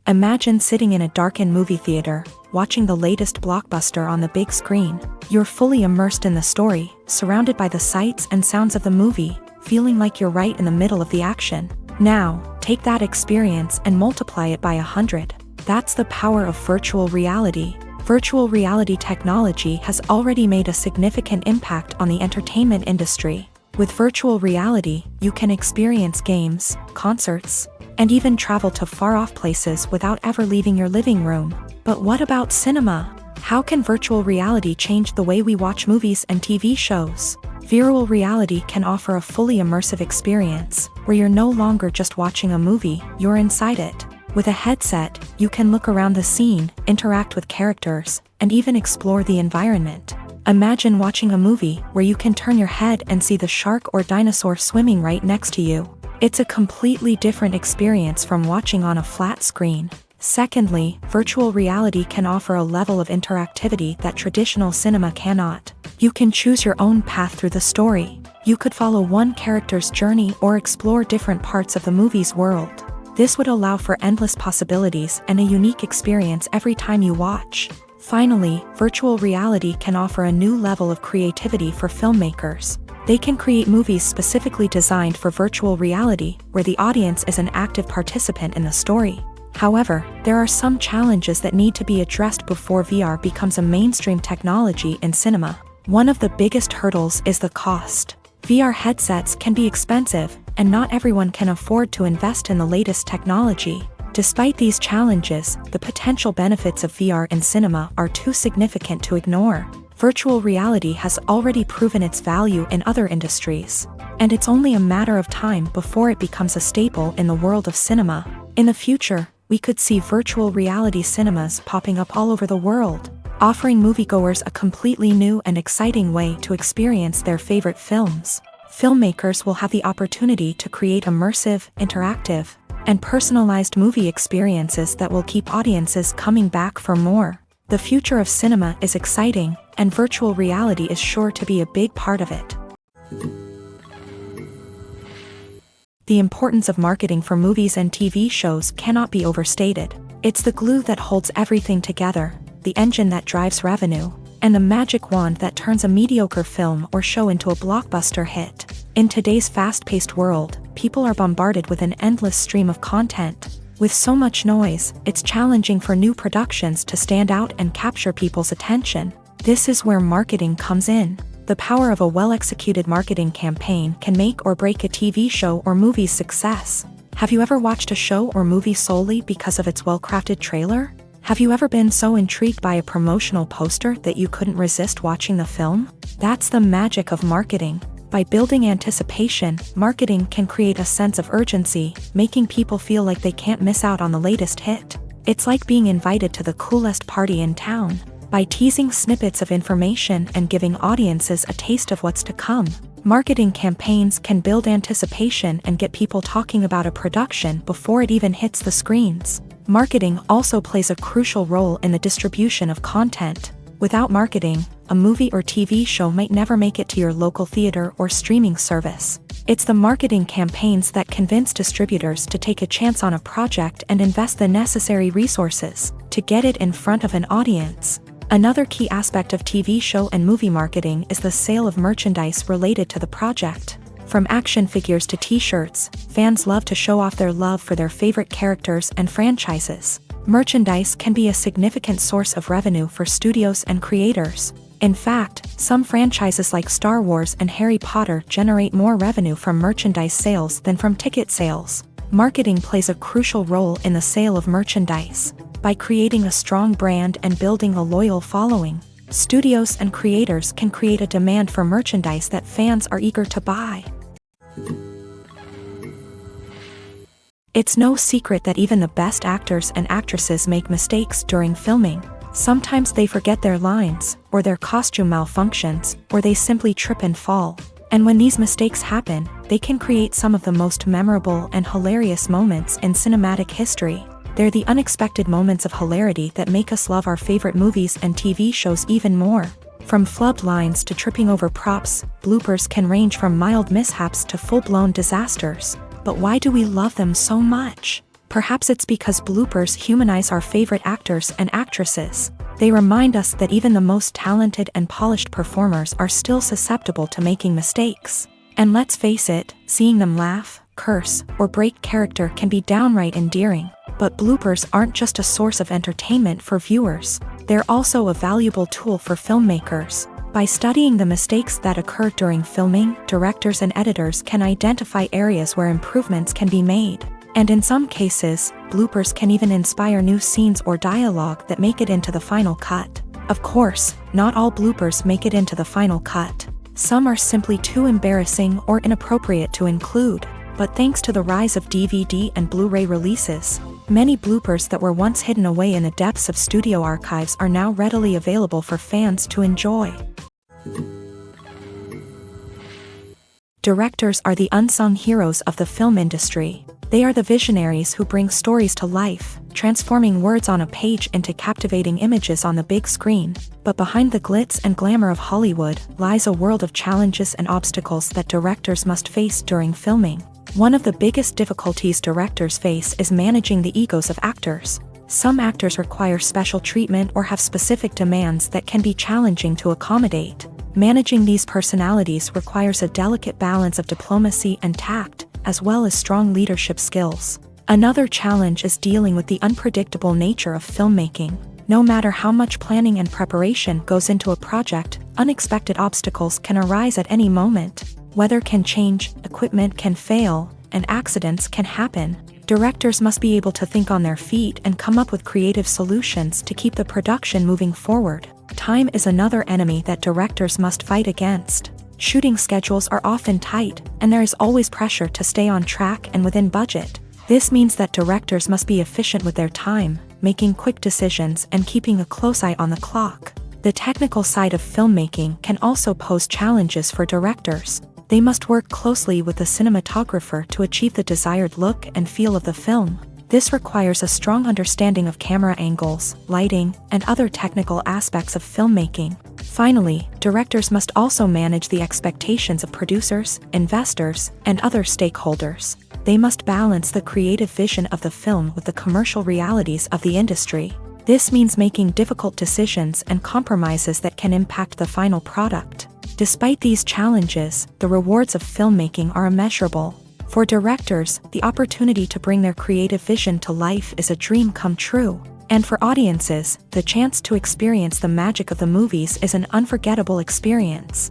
Imagine sitting in a darkened movie theater, watching the latest blockbuster on the big screen. You're fully immersed in the story, surrounded by the sights and sounds of the movie, feeling like you're right in the middle of the action. Now, take that experience and multiply it by 100. That's the power of virtual reality. Virtual reality technology has already made a significant impact on the entertainment industry. With virtual reality, you can experience games, concerts, and even travel to far-off places without ever leaving your living room. But what about cinema? How can virtual reality change the way we watch movies and TV shows? Virtual reality can offer a fully immersive experience, where you're no longer just watching a movie, you're inside it. With a headset, you can look around the scene, interact with characters, and even explore the environment. Imagine watching a movie where you can turn your head and see the shark or dinosaur swimming right next to you. It's a completely different experience from watching on a flat screen. Secondly, virtual reality can offer a level of interactivity that traditional cinema cannot. You can choose your own path through the story. You could follow one character's journey or explore different parts of the movie's world. This would allow for endless possibilities and a unique experience every time you watch. Finally, virtual reality can offer a new level of creativity for filmmakers. They can create movies specifically designed for virtual reality, where the audience is an active participant in the story. However, there are some challenges that need to be addressed before VR becomes a mainstream technology in cinema. One of the biggest hurdles is the cost. VR headsets can be expensive, and not everyone can afford to invest in the latest technology. Despite these challenges, the potential benefits of VR in cinema are too significant to ignore. Virtual reality has already proven its value in other industries, and it's only a matter of time before it becomes a staple in the world of cinema. In the future, we could see virtual reality cinemas popping up all over the world, offering moviegoers a completely new and exciting way to experience their favorite films. Filmmakers will have the opportunity to create immersive, interactive, and personalized movie experiences that will keep audiences coming back for more. The future of cinema is exciting, and virtual reality is sure to be a big part of it. The importance of marketing for movies and TV shows cannot be overstated. It's the glue that holds everything together, the engine that drives revenue, and the magic wand that turns a mediocre film or show into a blockbuster hit. In today's fast-paced world, people are bombarded with an endless stream of content. With so much noise, it's challenging for new productions to stand out and capture people's attention. This is where marketing comes in. The power of a well-executed marketing campaign can make or break a TV show or movie's success. Have you ever watched a show or movie solely because of its well-crafted trailer? Have you ever been so intrigued by a promotional poster that you couldn't resist watching the film? That's the magic of marketing. By building anticipation, marketing can create a sense of urgency, making people feel like they can't miss out on the latest hit. It's like being invited to the coolest party in town. By teasing snippets of information and giving audiences a taste of what's to come, marketing campaigns can build anticipation and get people talking about a production before it even hits the screens. Marketing also plays a crucial role in the distribution of content. Without marketing, a movie or TV show might never make it to your local theater or streaming service. It's the marketing campaigns that convince distributors to take a chance on a project and invest the necessary resources to get it in front of an audience. Another key aspect of TV show and movie marketing is the sale of merchandise related to the project. From action figures to t-shirts, fans love to show off their love for their favorite characters and franchises. Merchandise can be a significant source of revenue for studios and creators. In fact, some franchises like Star Wars and Harry Potter generate more revenue from merchandise sales than from ticket sales. Marketing plays a crucial role in the sale of merchandise. By creating a strong brand and building a loyal following, studios and creators can create a demand for merchandise that fans are eager to buy. It's no secret that even the best actors and actresses make mistakes during filming. Sometimes they forget their lines, or their costume malfunctions, or they simply trip and fall. And when these mistakes happen, they can create some of the most memorable and hilarious moments in cinematic history. They're the unexpected moments of hilarity that make us love our favorite movies and TV shows even more. From flubbed lines to tripping over props, bloopers can range from mild mishaps to full-blown disasters. But why do we love them so much? Perhaps it's because bloopers humanize our favorite actors and actresses. They remind us that even the most talented and polished performers are still susceptible to making mistakes. And let's face it, seeing them laugh, curse, or break character can be downright endearing. But bloopers aren't just a source of entertainment for viewers. They're also a valuable tool for filmmakers. By studying the mistakes that occur during filming, directors and editors can identify areas where improvements can be made. And in some cases, bloopers can even inspire new scenes or dialogue that make it into the final cut. Of course, not all bloopers make it into the final cut. Some are simply too embarrassing or inappropriate to include. But thanks to the rise of DVD and Blu-ray releases, many bloopers that were once hidden away in the depths of studio archives are now readily available for fans to enjoy. Directors are the unsung heroes of the film industry. They are the visionaries who bring stories to life, transforming words on a page into captivating images on the big screen. But behind the glitz and glamour of Hollywood lies a world of challenges and obstacles that directors must face during filming. One of the biggest difficulties directors face is managing the egos of actors. Some actors require special treatment or have specific demands that can be challenging to accommodate. Managing these personalities requires a delicate balance of diplomacy and tact, as well as strong leadership skills. Another challenge is dealing with the unpredictable nature of filmmaking. No matter how much planning and preparation goes into a project, unexpected obstacles can arise at any moment. Weather can change, equipment can fail, and accidents can happen. Directors must be able to think on their feet and come up with creative solutions to keep the production moving forward. Time is another enemy that directors must fight against. Shooting schedules are often tight, and there is always pressure to stay on track and within budget. This means that directors must be efficient with their time, making quick decisions and keeping a close eye on the clock. The technical side of filmmaking can also pose challenges for directors. They must work closely with the cinematographer to achieve the desired look and feel of the film. This requires a strong understanding of camera angles, lighting, and other technical aspects of filmmaking. Finally, directors must also manage the expectations of producers, investors, and other stakeholders. they must balance the creative vision of the film with the commercial realities of the industry. This means making difficult decisions and compromises that can impact the final product. Despite these challenges, the rewards of filmmaking are immeasurable. For directors, the opportunity to bring their creative vision to life is a dream come true. And for audiences, the chance to experience the magic of the movies is an unforgettable experience.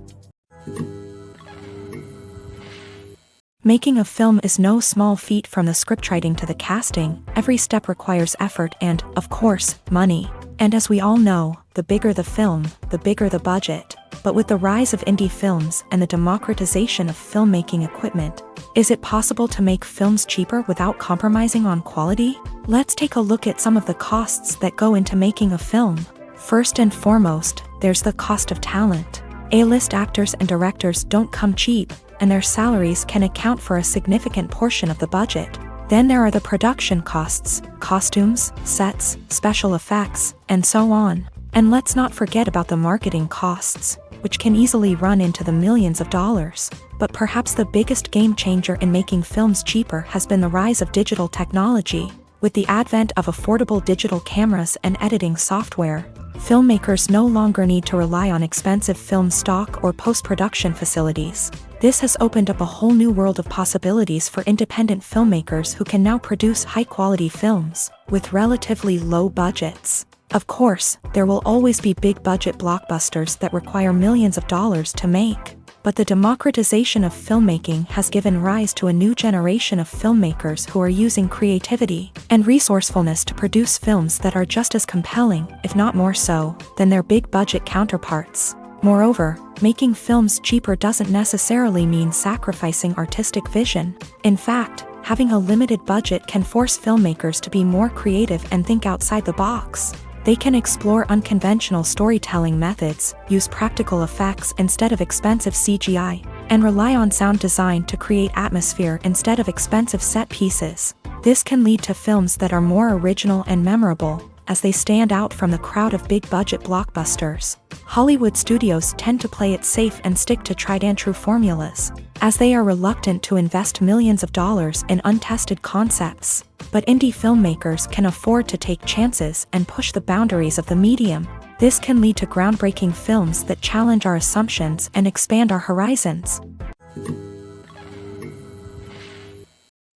Making a film is no small feat. From the scriptwriting to the casting, every step requires effort and, of course, money. And as we all know, the bigger the film, the bigger the budget. But with the rise of indie films and the democratization of filmmaking equipment, is it possible to make films cheaper without compromising on quality? Let's take a look at some of the costs that go into making a film. First and foremost, there's the cost of talent. A-list actors and directors don't come cheap, and their salaries can account for a significant portion of the budget. Then there are the production costs, costumes, sets, special effects, and so on. And let's not forget about the marketing costs, which can easily run into the millions of dollars. But perhaps the biggest game changer in making films cheaper has been the rise of digital technology. With the advent of affordable digital cameras and editing software, filmmakers no longer need to rely on expensive film stock or post-production facilities. This has opened up a whole new world of possibilities for independent filmmakers who can now produce high-quality films with relatively low budgets. Of course, there will always be big-budget blockbusters that require millions of dollars to make. But the democratization of filmmaking has given rise to a new generation of filmmakers who are using creativity and resourcefulness to produce films that are just as compelling, if not more so, than their big-budget counterparts. Moreover, making films cheaper doesn't necessarily mean sacrificing artistic vision. In fact, having a limited budget can force filmmakers to be more creative and think outside the box. They can explore unconventional storytelling methods, use practical effects instead of expensive CGI, and rely on sound design to create atmosphere instead of expensive set pieces. This can lead to films that are more original and memorable, as they stand out from the crowd of big-budget blockbusters. Hollywood studios tend to play it safe and stick to tried-and-true formulas, as they are reluctant to invest millions of dollars in untested concepts. But indie filmmakers can afford to take chances and push the boundaries of the medium. This can lead to groundbreaking films that challenge our assumptions and expand our horizons.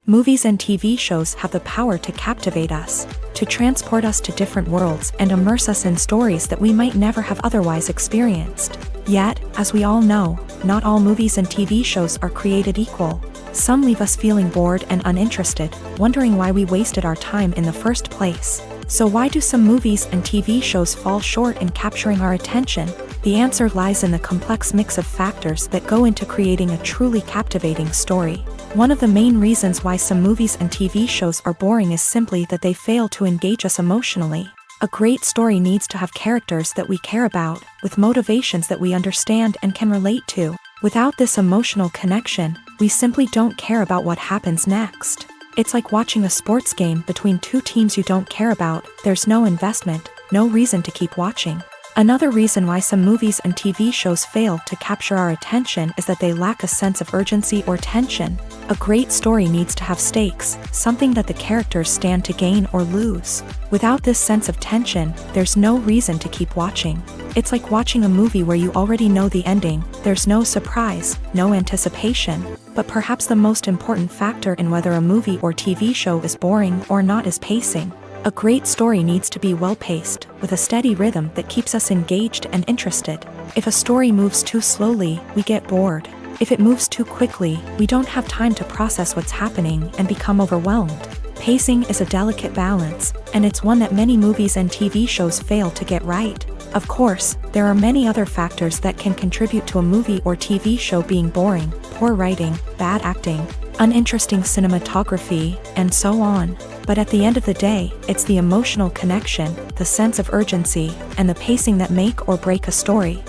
Movies and TV shows have the power to captivate us, to transport us to different worlds and immerse us in stories that we might never have otherwise experienced. Yet, as we all know, not all movies and TV shows are created equal. Some leave us feeling bored and uninterested, wondering why we wasted our time in the first place. So why do some movies and TV shows fall short in capturing our attention? The answer lies in the complex mix of factors that go into creating a truly captivating story. One of the main reasons why some movies and TV shows are boring is simply that they fail to engage us emotionally. A great story needs to have characters that we care about, with motivations that we understand and can relate to. Without this emotional connection, we simply don't care about what happens next. It's like watching a sports game between two teams you don't care about. There's no investment, no reason to keep watching. Another reason why some movies and TV shows fail to capture our attention is that they lack a sense of urgency or tension. A great story needs to have stakes, something that the characters stand to gain or lose. Without this sense of tension, there's no reason to keep watching. It's like watching a movie where you already know the ending. There's no surprise, no anticipation. But perhaps the most important factor in whether a movie or TV show is boring or not is pacing. A great story needs to be well-paced, with a steady rhythm that keeps us engaged and interested. If a story moves too slowly, we get bored. If it moves too quickly, we don't have time to process what's happening and become overwhelmed. Pacing is a delicate balance, and it's one that many movies and TV shows fail to get right. Of course, there are many other factors that can contribute to a movie or TV show being boring: poor writing, bad acting, uninteresting cinematography, and so on. But at the end of the day, it's the emotional connection, the sense of urgency, and the pacing that make or break a story.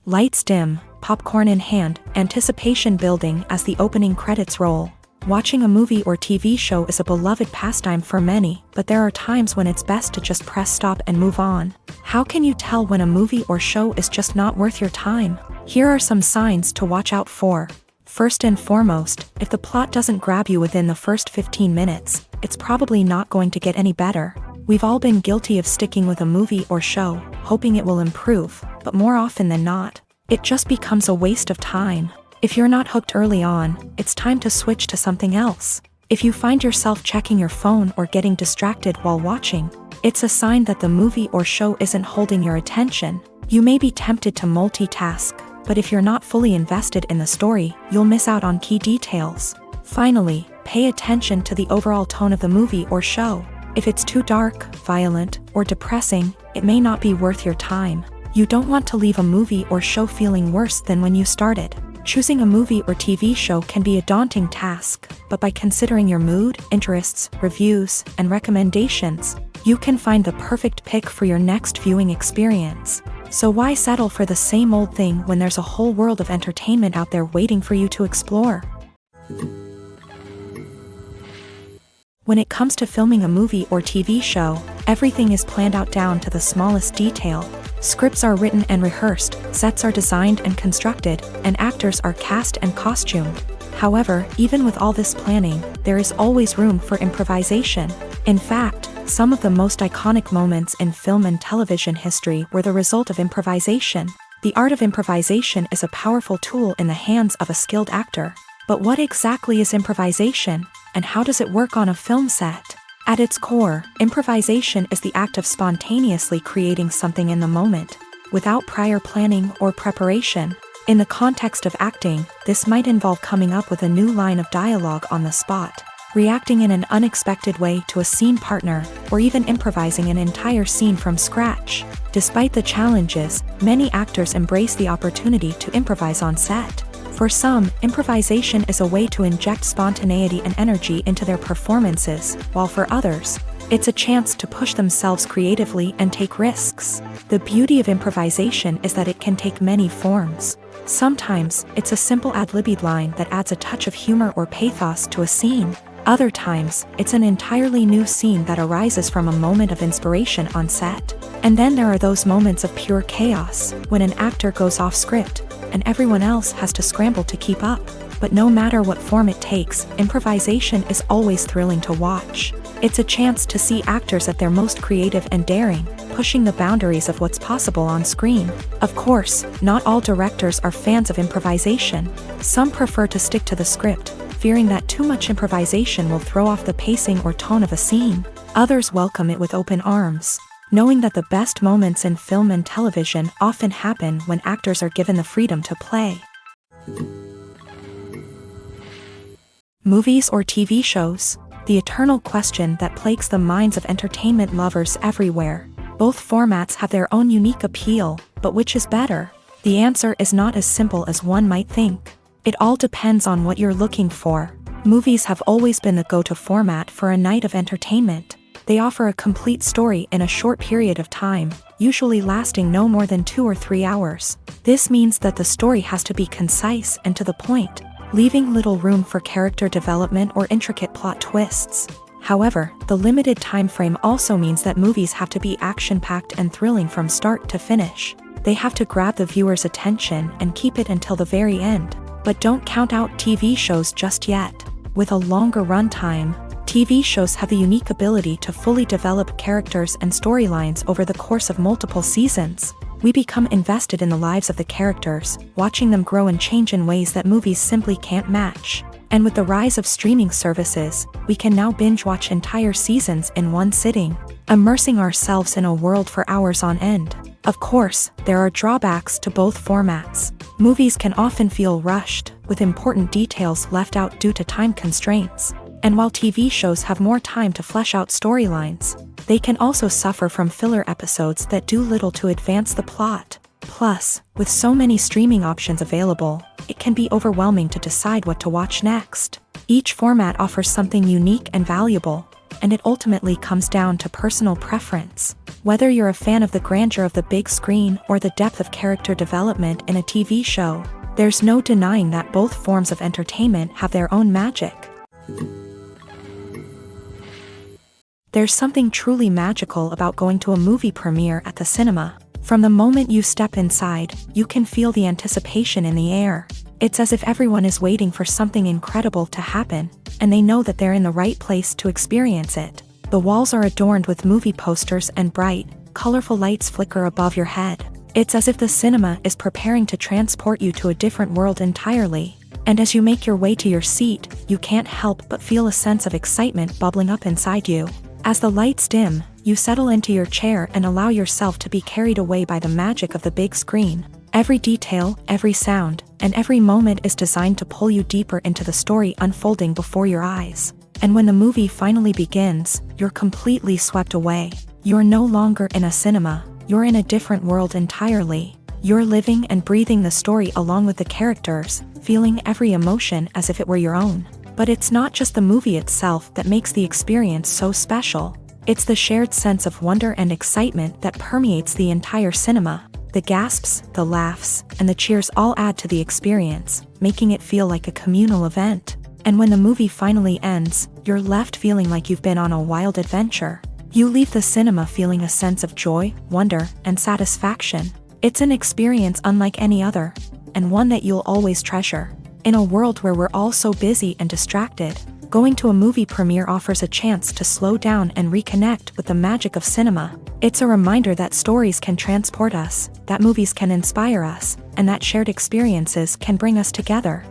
Lights dim, popcorn in hand, anticipation building as the opening credits roll. Watching a movie or TV show is a beloved pastime for many, but there are times when it's best to just press stop and move on. How can you tell when a movie or show is just not worth your time? Here are some signs to watch out for. First and foremost, if the plot doesn't grab you within the first 15 minutes, it's probably not going to get any better. We've all been guilty of sticking with a movie or show, hoping it will improve, but more often than not, it just becomes a waste of time. If you're not hooked early on, it's time to switch to something else. If you find yourself checking your phone or getting distracted while watching, it's a sign that the movie or show isn't holding your attention. You may be tempted to multitask, but if you're not fully invested in the story, you'll miss out on key details. Finally, pay attention to the overall tone of the movie or show. If it's too dark, violent, or depressing, it may not be worth your time. You don't want to leave a movie or show feeling worse than when you started. Choosing a movie or TV show can be a daunting task, but by considering your mood, interests, reviews, and recommendations, you can find the perfect pick for your next viewing experience. So why settle for the same old thing when there's a whole world of entertainment out there waiting for you to explore? When it comes to filming a movie or TV show, everything is planned out down to the smallest detail. Scripts are written and rehearsed, sets are designed and constructed, and actors are cast and costumed. However, even with all this planning, there is always room for improvisation. In fact, some of the most iconic moments in film and television history were the result of improvisation. The art of improvisation is a powerful tool in the hands of a skilled actor. But what exactly is improvisation, and how does it work on a film set? At its core, improvisation is the act of spontaneously creating something in the moment, without prior planning or preparation. In the context of acting, this might involve coming up with a new line of dialogue on the spot, reacting in an unexpected way to a scene partner, or even improvising an entire scene from scratch. Despite the challenges, many actors embrace the opportunity to improvise on set. For some, improvisation is a way to inject spontaneity and energy into their performances, while for others, it's a chance to push themselves creatively and take risks. The beauty of improvisation is that it can take many forms. Sometimes, it's a simple ad-libbed line that adds a touch of humor or pathos to a scene. Other times, it's an entirely new scene that arises from a moment of inspiration on set. And then there are those moments of pure chaos, when an actor goes off script, and everyone else has to scramble to keep up. But no matter what form it takes, improvisation is always thrilling to watch. It's a chance to see actors at their most creative and daring, pushing the boundaries of what's possible on screen. Of course, not all directors are fans of improvisation. Some prefer to stick to the script, fearing that too much improvisation will throw off the pacing or tone of a scene. Others welcome it with open arms, knowing that the best moments in film and television often happen when actors are given the freedom to play. Movies or TV shows? The eternal question that plagues the minds of entertainment lovers everywhere. Both formats have their own unique appeal, but which is better? The answer is not as simple as one might think. It all depends on what you're looking for. Movies have always been the go-to format for a night of entertainment. They offer a complete story in a short period of time, usually lasting no more than 2 or 3 hours. This means that the story has to be concise and to the point, leaving little room for character development or intricate plot twists. However, the limited time frame also means that movies have to be action-packed and thrilling from start to finish. They have to grab the viewer's attention and keep it until the very end. But don't count out TV shows just yet. With a longer runtime, TV shows have the unique ability to fully develop characters and storylines over the course of multiple seasons. We become invested in the lives of the characters, watching them grow and change in ways that movies simply can't match. And with the rise of streaming services, we can now binge-watch entire seasons in one sitting, immersing ourselves in a world for hours on end. Of course, there are drawbacks to both formats. Movies can often feel rushed, with important details left out due to time constraints. And while TV shows have more time to flesh out storylines, they can also suffer from filler episodes that do little to advance the plot. Plus, with so many streaming options available, it can be overwhelming to decide what to watch next. Each format offers something unique and valuable, and it ultimately comes down to personal preference. Whether you're a fan of the grandeur of the big screen or the depth of character development in a TV show, there's no denying that both forms of entertainment have their own magic. There's something truly magical about going to a movie premiere at the cinema. From the moment you step inside, you can feel the anticipation in the air. It's as if everyone is waiting for something incredible to happen, and they know that they're in the right place to experience it. The walls are adorned with movie posters and bright, colorful lights flicker above your head. It's as if the cinema is preparing to transport you to a different world entirely. And as you make your way to your seat, you can't help but feel a sense of excitement bubbling up inside you. As the lights dim, you settle into your chair and allow yourself to be carried away by the magic of the big screen. Every detail, every sound, and every moment is designed to pull you deeper into the story unfolding before your eyes. And when the movie finally begins, you're completely swept away. You're no longer in a cinema, you're in a different world entirely. You're living and breathing the story along with the characters, feeling every emotion as if it were your own. But it's not just the movie itself that makes the experience so special. It's the shared sense of wonder and excitement that permeates the entire cinema. The gasps, the laughs, and the cheers all add to the experience, making it feel like a communal event. And when the movie finally ends, you're left feeling like you've been on a wild adventure. You leave the cinema feeling a sense of joy, wonder, and satisfaction. It's an experience unlike any other, and one that you'll always treasure. In a world where we're all so busy and distracted, going to a movie premiere offers a chance to slow down and reconnect with the magic of cinema. It's a reminder that stories can transport us, that movies can inspire us, and that shared experiences can bring us together.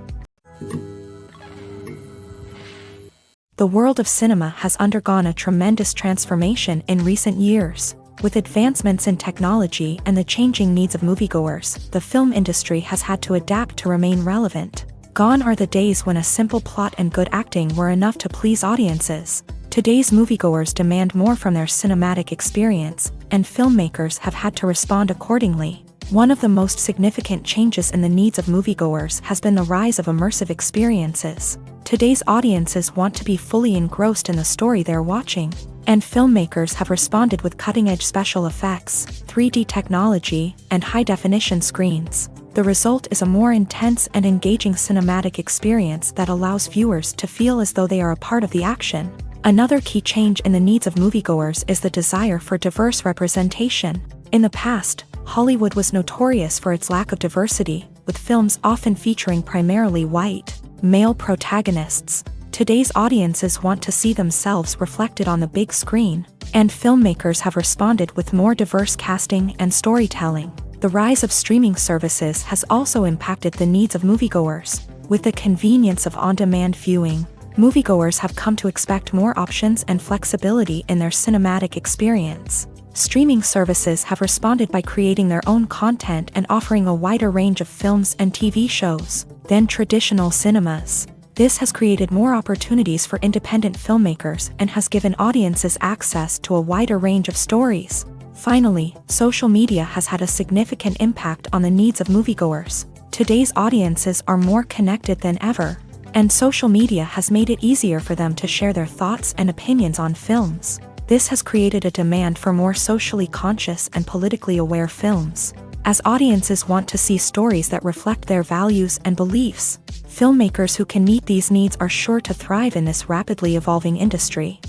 The world of cinema has undergone a tremendous transformation in recent years. With advancements in technology and the changing needs of moviegoers, the film industry has had to adapt to remain relevant. Gone are the days when a simple plot and good acting were enough to please audiences. Today's moviegoers demand more from their cinematic experience, and filmmakers have had to respond accordingly. One of the most significant changes in the needs of moviegoers has been the rise of immersive experiences. Today's audiences want to be fully engrossed in the story they're watching, and filmmakers have responded with cutting-edge special effects, 3D technology, and high-definition screens. The result is a more intense and engaging cinematic experience that allows viewers to feel as though they are a part of the action. Another key change in the needs of moviegoers is the desire for diverse representation. In the past, Hollywood was notorious for its lack of diversity, with films often featuring primarily white, male protagonists. Today's audiences want to see themselves reflected on the big screen, and filmmakers have responded with more diverse casting and storytelling. The rise of streaming services has also impacted the needs of moviegoers. With the convenience of on-demand viewing, moviegoers have come to expect more options and flexibility in their cinematic experience. Streaming services have responded by creating their own content and offering a wider range of films and TV shows than traditional cinemas. This has created more opportunities for independent filmmakers and has given audiences access to a wider range of stories. Finally, social media has had a significant impact on the needs of moviegoers. Today's audiences are more connected than ever, and social media has made it easier for them to share their thoughts and opinions on films. This has created a demand for more socially conscious and politically aware films. As audiences want to see stories that reflect their values and beliefs, filmmakers who can meet these needs are sure to thrive in this rapidly evolving industry.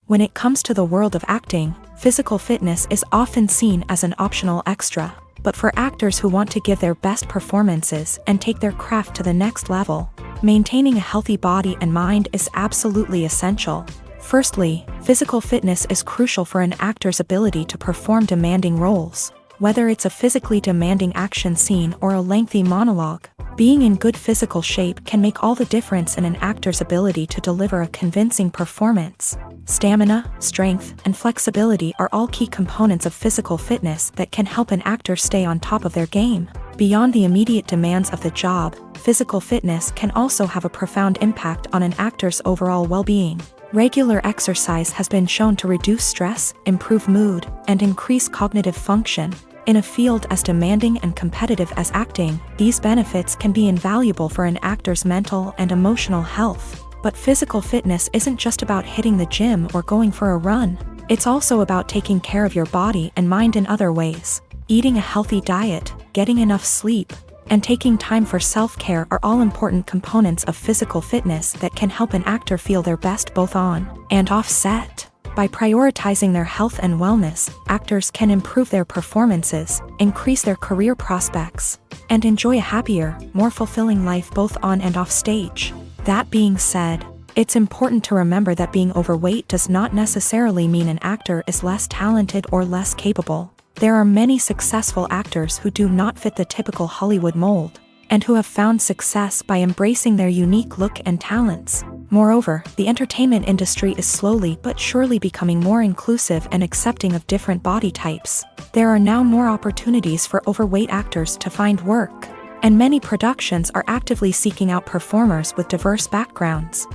When it comes to the world of acting, physical fitness is often seen as an optional extra. But for actors who want to give their best performances and take their craft to the next level, maintaining a healthy body and mind is absolutely essential. Firstly, physical fitness is crucial for an actor's ability to perform demanding roles. Whether it's a physically demanding action scene or a lengthy monologue, being in good physical shape can make all the difference in an actor's ability to deliver a convincing performance. Stamina, strength, and flexibility are all key components of physical fitness that can help an actor stay on top of their game. Beyond the immediate demands of the job, physical fitness can also have a profound impact on an actor's overall well-being. Regular exercise has been shown to reduce stress, improve mood, and increase cognitive function. In a field as demanding and competitive as acting, these benefits can be invaluable for an actor's mental and emotional health. But physical fitness isn't just about hitting the gym or going for a run. It's also about taking care of your body and mind in other ways. Eating a healthy diet, getting enough sleep, and taking time for self-care are all important components of physical fitness that can help an actor feel their best both on and off set. By prioritizing their health and wellness, actors can improve their performances, increase their career prospects, and enjoy a happier, more fulfilling life both on and off stage. That being said, it's important to remember that being overweight does not necessarily mean an actor is less talented or less capable. There are many successful actors who do not fit the typical Hollywood mold, and who have found success by embracing their unique look and talents. Moreover, the entertainment industry is slowly but surely becoming more inclusive and accepting of different body types. There are now more opportunities for overweight actors to find work, and many productions are actively seeking out performers with diverse backgrounds.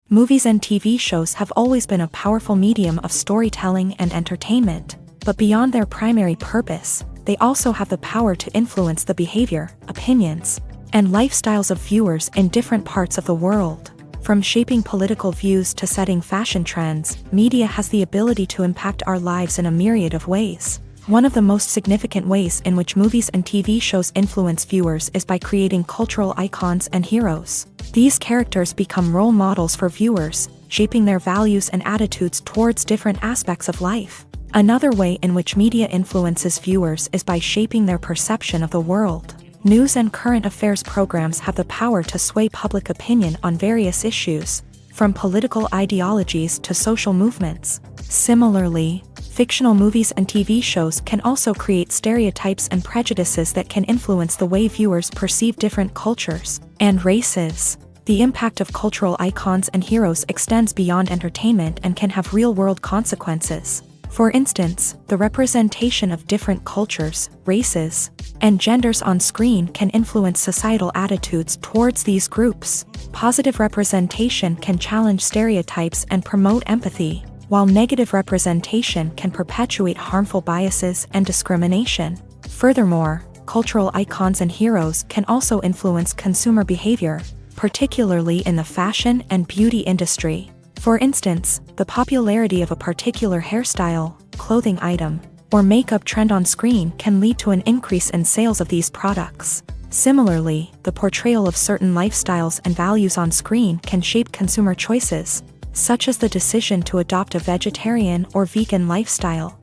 Movies and TV shows have always been a powerful medium of storytelling and entertainment, but beyond their primary purpose, they also have the power to influence the behavior, opinions, and lifestyles of viewers in different parts of the world. From shaping political views to setting fashion trends, media has the ability to impact our lives in a myriad of ways. One of the most significant ways in which movies and TV shows influence viewers is by creating cultural icons and heroes. These characters become role models for viewers, shaping their values and attitudes towards different aspects of life. Another way in which media influences viewers is by shaping their perception of the world. News and current affairs programs have the power to sway public opinion on various issues, from political ideologies to social movements. Similarly, fictional movies and TV shows can also create stereotypes and prejudices that can influence the way viewers perceive different cultures and races. The impact of cultural icons and heroes extends beyond entertainment and can have real-world consequences. For instance, the representation of different cultures, races, and genders on screen can influence societal attitudes towards these groups. Positive representation can challenge stereotypes and promote empathy, while negative representation can perpetuate harmful biases and discrimination. Furthermore, cultural icons and heroes can also influence consumer behavior, particularly in the fashion and beauty industry. For instance, the popularity of a particular hairstyle, clothing item, or makeup trend on screen can lead to an increase in sales of these products. Similarly, the portrayal of certain lifestyles and values on screen can shape consumer choices, such as the decision to adopt a vegetarian or vegan lifestyle.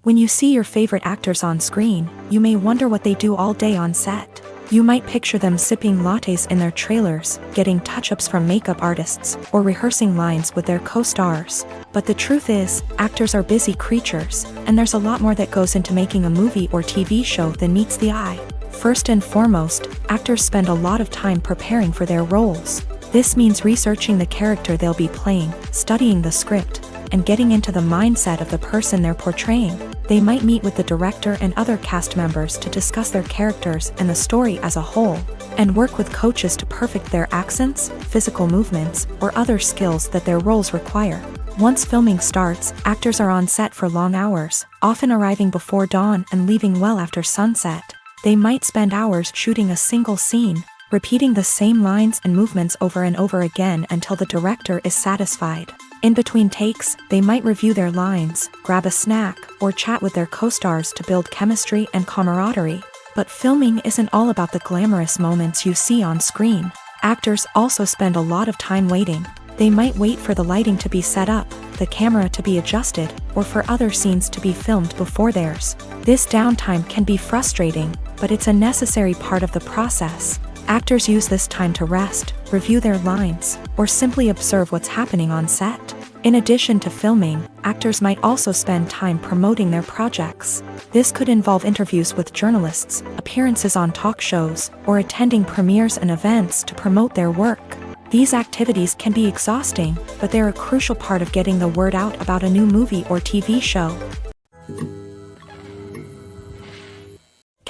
When you see your favorite actors on screen, you may wonder what they do all day on set. You might picture them sipping lattes in their trailers, getting touch-ups from makeup artists, or rehearsing lines with their co-stars. But the truth is, actors are busy creatures, and there's a lot more that goes into making a movie or TV show than meets the eye. First and foremost, actors spend a lot of time preparing for their roles. This means researching the character they'll be playing, studying the script, and getting into the mindset of the person they're portraying. They might meet with the director and other cast members to discuss their characters and the story as a whole, and work with coaches to perfect their accents, physical movements, or other skills that their roles require. Once filming starts, actors are on set for long hours, often arriving before dawn and leaving well after sunset. They might spend hours shooting a single scene, repeating the same lines and movements over and over again until the director is satisfied. In between takes, they might review their lines, grab a snack, or chat with their co-stars to build chemistry and camaraderie. But filming isn't all about the glamorous moments you see on screen. Actors also spend a lot of time waiting. They might wait for the lighting to be set up, the camera to be adjusted, or for other scenes to be filmed before theirs. This downtime can be frustrating, but it's a necessary part of the process. Actors use this time to rest, review their lines, or simply observe what's happening on set. In addition to filming, actors might also spend time promoting their projects. This could involve interviews with journalists, appearances on talk shows, or attending premieres and events to promote their work. These activities can be exhausting, but they're a crucial part of getting the word out about a new movie or TV show.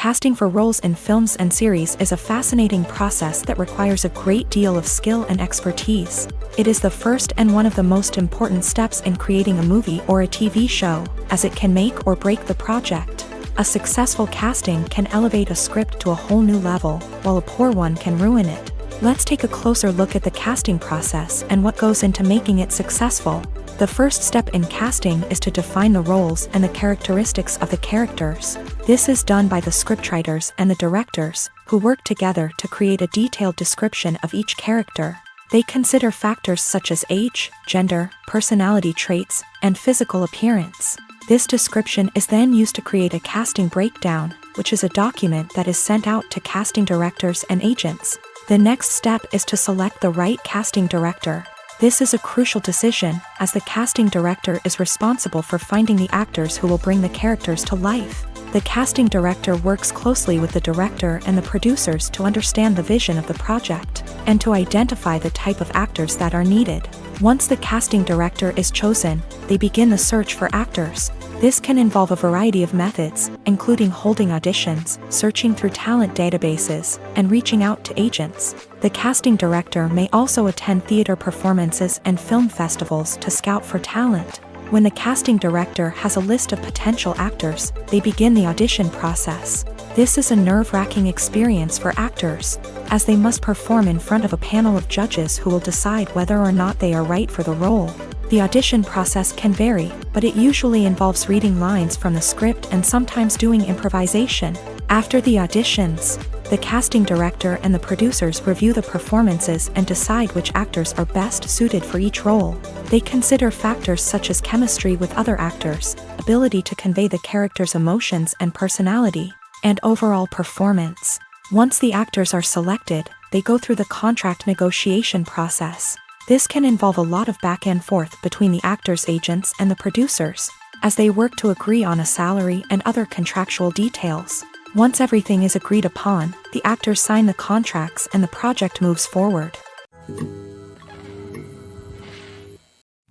Casting for roles in films and series is a fascinating process that requires a great deal of skill and expertise. It is the first and one of the most important steps in creating a movie or a TV show, as it can make or break the project. A successful casting can elevate a script to a whole new level, while a poor one can ruin it. Let's take a closer look at the casting process and what goes into making it successful. The first step in casting is to define the roles and the characteristics of the characters. This is done by the scriptwriters and the directors, who work together to create a detailed description of each character. They consider factors such as age, gender, personality traits, and physical appearance. This description is then used to create a casting breakdown, which is a document that is sent out to casting directors and agents. The next step is to select the right casting director. This is a crucial decision, as the casting director is responsible for finding the actors who will bring the characters to life. The casting director works closely with the director and the producers to understand the vision of the project, and to identify the type of actors that are needed. Once the casting director is chosen, they begin the search for actors. This can involve a variety of methods, including holding auditions, searching through talent databases, and reaching out to agents. The casting director may also attend theater performances and film festivals to scout for talent. When the casting director has a list of potential actors, they begin the audition process. This is a nerve-wracking experience for actors, as they must perform in front of a panel of judges who will decide whether or not they are right for the role. The audition process can vary, but it usually involves reading lines from the script and sometimes doing improvisation. After the auditions, the casting director and the producers review the performances and decide which actors are best suited for each role. They consider factors such as chemistry with other actors, ability to convey the character's emotions and personality, and overall performance. Once the actors are selected, they go through the contract negotiation process. This can involve a lot of back and forth between the actors' agents and the producers, as they work to agree on a salary and other contractual details. Once everything is agreed upon, the actors sign the contracts and the project moves forward.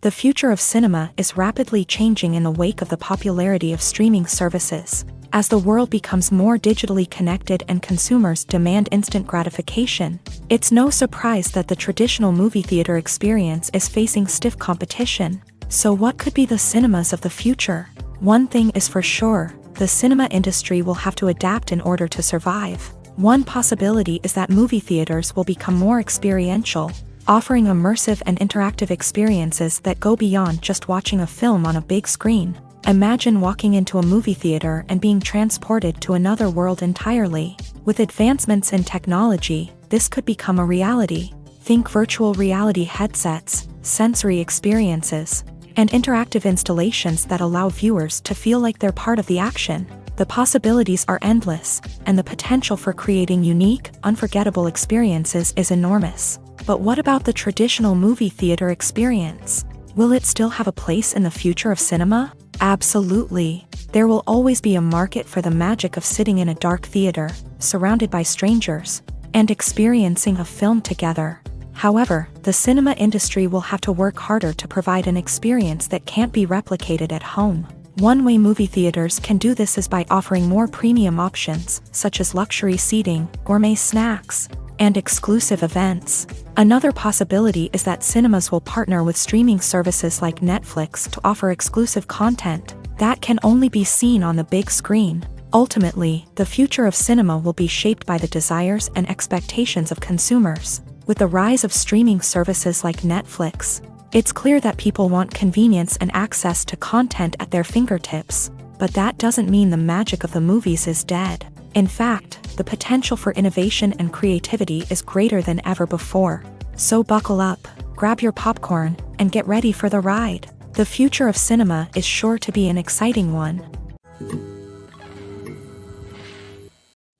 The future of cinema is rapidly changing in the wake of the popularity of streaming services. As the world becomes more digitally connected and consumers demand instant gratification, it's no surprise that the traditional movie theater experience is facing stiff competition. So what could be the cinemas of the future? One thing is for sure, the cinema industry will have to adapt in order to survive. One possibility is that movie theaters will become more experiential, offering immersive and interactive experiences that go beyond just watching a film on a big screen. Imagine walking into a movie theater and being transported to another world entirely. With advancements in technology, this could become a reality. Think virtual reality headsets, sensory experiences, and interactive installations that allow viewers to feel like they're part of the action. The possibilities are endless, and the potential for creating unique, unforgettable experiences is enormous. But what about the traditional movie theater experience? Will it still have a place in the future of cinema? Absolutely. There will always be a market for the magic of sitting in a dark theater, surrounded by strangers, and experiencing a film together. However, the cinema industry will have to work harder to provide an experience that can't be replicated at home. One way movie theaters can do this is by offering more premium options, such as luxury seating, gourmet snacks, and exclusive events. Another possibility is that cinemas will partner with streaming services like Netflix to offer exclusive content that can only be seen on the big screen. Ultimately, the future of cinema will be shaped by the desires and expectations of consumers. With the rise of streaming services like Netflix, it's clear that people want convenience and access to content at their fingertips. But that doesn't mean the magic of the movies is dead. In fact, the potential for innovation and creativity is greater than ever before. So buckle up, grab your popcorn, and get ready for the ride. The future of cinema is sure to be an exciting one.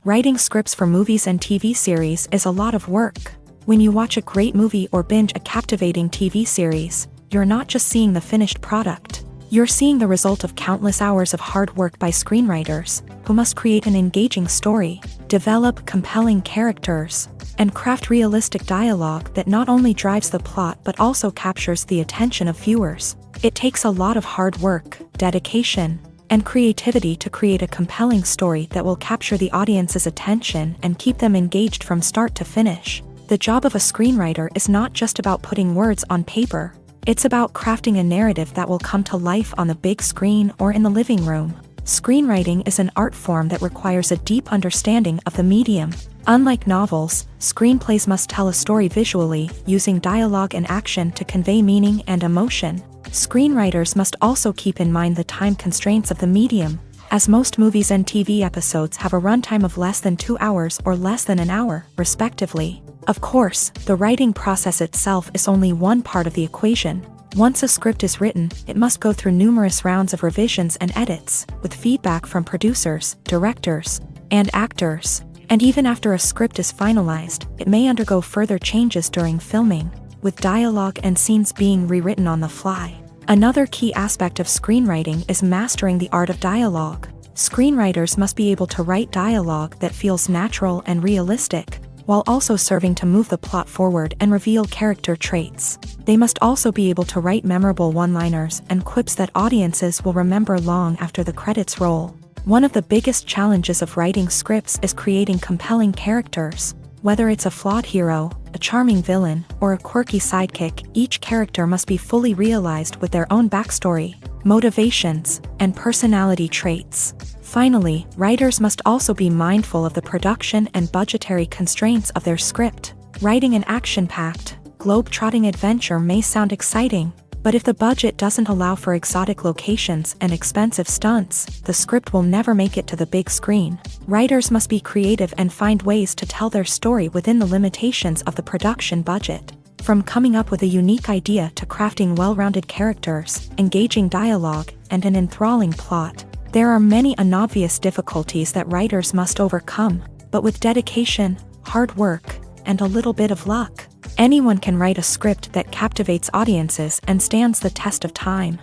Writing scripts for movies and TV series is a lot of work. When you watch a great movie or binge a captivating TV series, you're not just seeing the finished product. You're seeing the result of countless hours of hard work by screenwriters, who must create an engaging story, develop compelling characters, and craft realistic dialogue that not only drives the plot but also captures the attention of viewers. It takes a lot of hard work, dedication, and creativity to create a compelling story that will capture the audience's attention and keep them engaged from start to finish. The job of a screenwriter is not just about putting words on paper. It's about crafting a narrative that will come to life on the big screen or in the living room. Screenwriting is an art form that requires a deep understanding of the medium. Unlike novels, screenplays must tell a story visually, using dialogue and action to convey meaning and emotion. Screenwriters must also keep in mind the time constraints of the medium, as most movies and TV episodes have a runtime of less than 2 hours or less than an hour, respectively. Of course, the writing process itself is only one part of the equation. Once a script is written, it must go through numerous rounds of revisions and edits, with feedback from producers, directors, and actors. And even after a script is finalized, it may undergo further changes during filming, with dialogue and scenes being rewritten on the fly. Another key aspect of screenwriting is mastering the art of dialogue. Screenwriters must be able to write dialogue that feels natural and realistic, while also serving to move the plot forward and reveal character traits. They must also be able to write memorable one-liners and quips that audiences will remember long after the credits roll. One of the biggest challenges of writing scripts is creating compelling characters. Whether it's a flawed hero, a charming villain, or a quirky sidekick, each character must be fully realized with their own backstory, motivations, and personality traits. Finally, writers must also be mindful of the production and budgetary constraints of their script. Writing an action-packed, globe-trotting adventure may sound exciting, but if the budget doesn't allow for exotic locations and expensive stunts, the script will never make it to the big screen. Writers must be creative and find ways to tell their story within the limitations of the production budget. From coming up with a unique idea to crafting well-rounded characters, engaging dialogue, and an enthralling plot, there are many unobvious difficulties that writers must overcome, but with dedication, hard work, and a little bit of luck, anyone can write a script that captivates audiences and stands the test of time.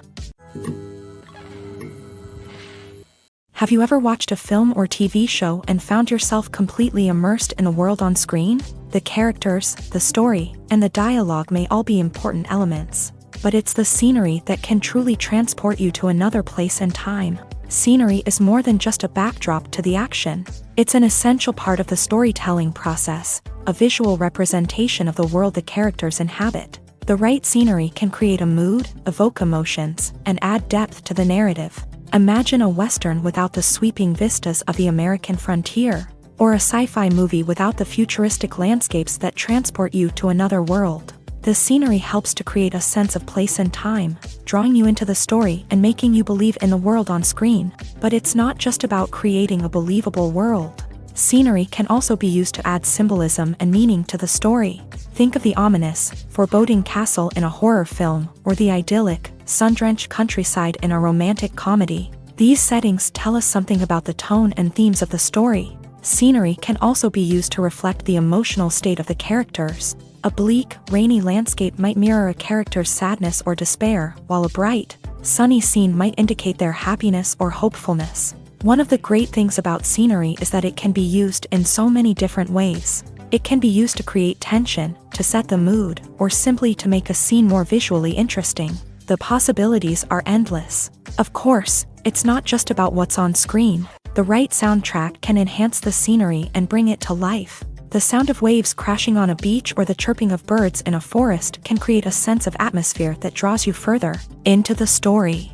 Have you ever watched a film or TV show and found yourself completely immersed in the world on screen? The characters, the story, and the dialogue may all be important elements, but it's the scenery that can truly transport you to another place and time. Scenery is more than just a backdrop to the action. It's an essential part of the storytelling process, a visual representation of the world the characters inhabit. The right scenery can create a mood, evoke emotions, and add depth to the narrative. Imagine a Western without the sweeping vistas of the American frontier, or a sci-fi movie without the futuristic landscapes that transport you to another world. The scenery helps to create a sense of place and time, drawing you into the story and making you believe in the world on screen. But it's not just about creating a believable world. Scenery can also be used to add symbolism and meaning to the story. Think of the ominous, foreboding castle in a horror film, or the idyllic, sun-drenched countryside in a romantic comedy. These settings tell us something about the tone and themes of the story. Scenery can also be used to reflect the emotional state of the characters. A bleak, rainy landscape might mirror a character's sadness or despair, while a bright, sunny scene might indicate their happiness or hopefulness. One of the great things about scenery is that it can be used in so many different ways. It can be used to create tension, to set the mood, or simply to make a scene more visually interesting. The possibilities are endless. Of course, it's not just about what's on screen. The right soundtrack can enhance the scenery and bring it to life. The sound of waves crashing on a beach or the chirping of birds in a forest can create a sense of atmosphere that draws you further into the story.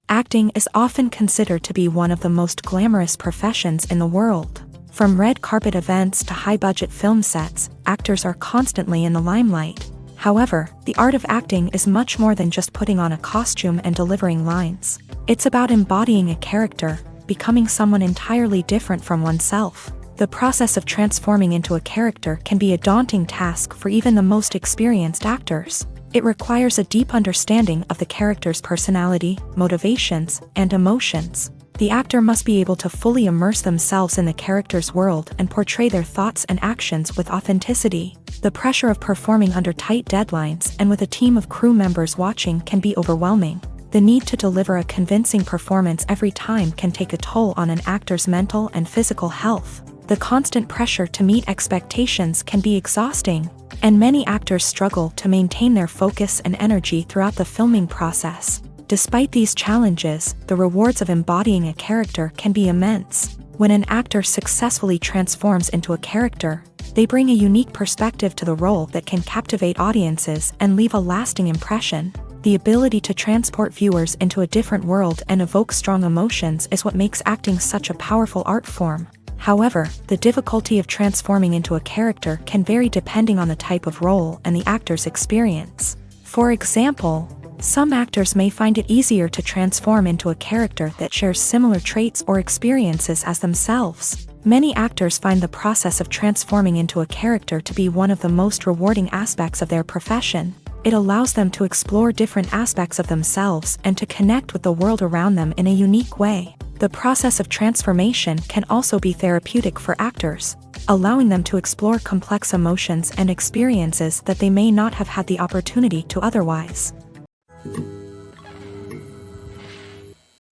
Acting is often considered to be one of the most glamorous professions in the world. From red carpet events to high-budget film sets, actors are constantly in the limelight. However, the art of acting is much more than just putting on a costume and delivering lines. It's about embodying a character, becoming someone entirely different from oneself. The process of transforming into a character can be a daunting task for even the most experienced actors. It requires a deep understanding of the character's personality, motivations, and emotions. The actor must be able to fully immerse themselves in the character's world and portray their thoughts and actions with authenticity. The pressure of performing under tight deadlines and with a team of crew members watching can be overwhelming. The need to deliver a convincing performance every time can take a toll on an actor's mental and physical health. The constant pressure to meet expectations can be exhausting, and many actors struggle to maintain their focus and energy throughout the filming process. Despite these challenges, the rewards of embodying a character can be immense. When an actor successfully transforms into a character, they bring a unique perspective to the role that can captivate audiences and leave a lasting impression. The ability to transport viewers into a different world and evoke strong emotions is what makes acting such a powerful art form. However, the difficulty of transforming into a character can vary depending on the type of role and the actor's experience. For example, some actors may find it easier to transform into a character that shares similar traits or experiences as themselves. Many actors find the process of transforming into a character to be one of the most rewarding aspects of their profession. It allows them to explore different aspects of themselves and to connect with the world around them in a unique way. The process of transformation can also be therapeutic for actors, allowing them to explore complex emotions and experiences that they may not have had the opportunity to otherwise.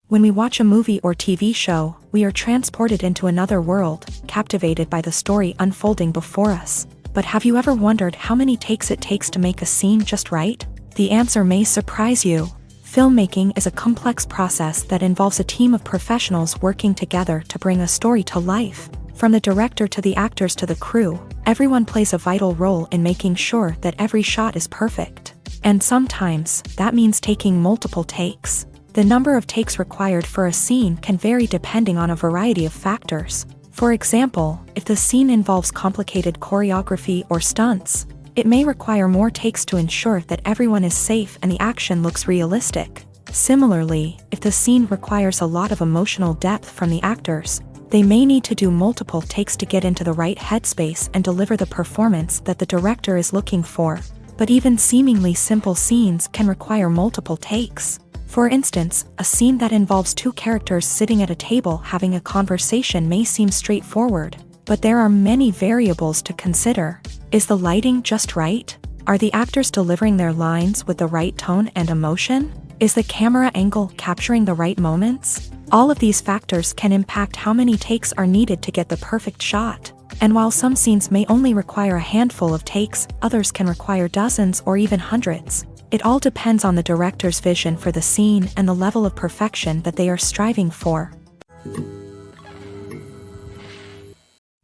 When we watch a movie or TV show, we are transported into another world, captivated by the story unfolding before us. But have you ever wondered how many takes it takes to make a scene just right? The answer may surprise you. Filmmaking is a complex process that involves a team of professionals working together to bring a story to life. From the director to the actors to the crew, everyone plays a vital role in making sure that every shot is perfect. And sometimes, that means taking multiple takes. The number of takes required for a scene can vary depending on a variety of factors. For example, if the scene involves complicated choreography or stunts, it may require more takes to ensure that everyone is safe and the action looks realistic. Similarly, if the scene requires a lot of emotional depth from the actors, they may need to do multiple takes to get into the right headspace and deliver the performance that the director is looking for. But even seemingly simple scenes can require multiple takes. For instance, a scene that involves two characters sitting at a table having a conversation may seem straightforward, but there are many variables to consider. Is the lighting just right? Are the actors delivering their lines with the right tone and emotion? Is the camera angle capturing the right moments? All of these factors can impact how many takes are needed to get the perfect shot. And while some scenes may only require a handful of takes, others can require dozens or even hundreds. It all depends on the director's vision for the scene and the level of perfection that they are striving for.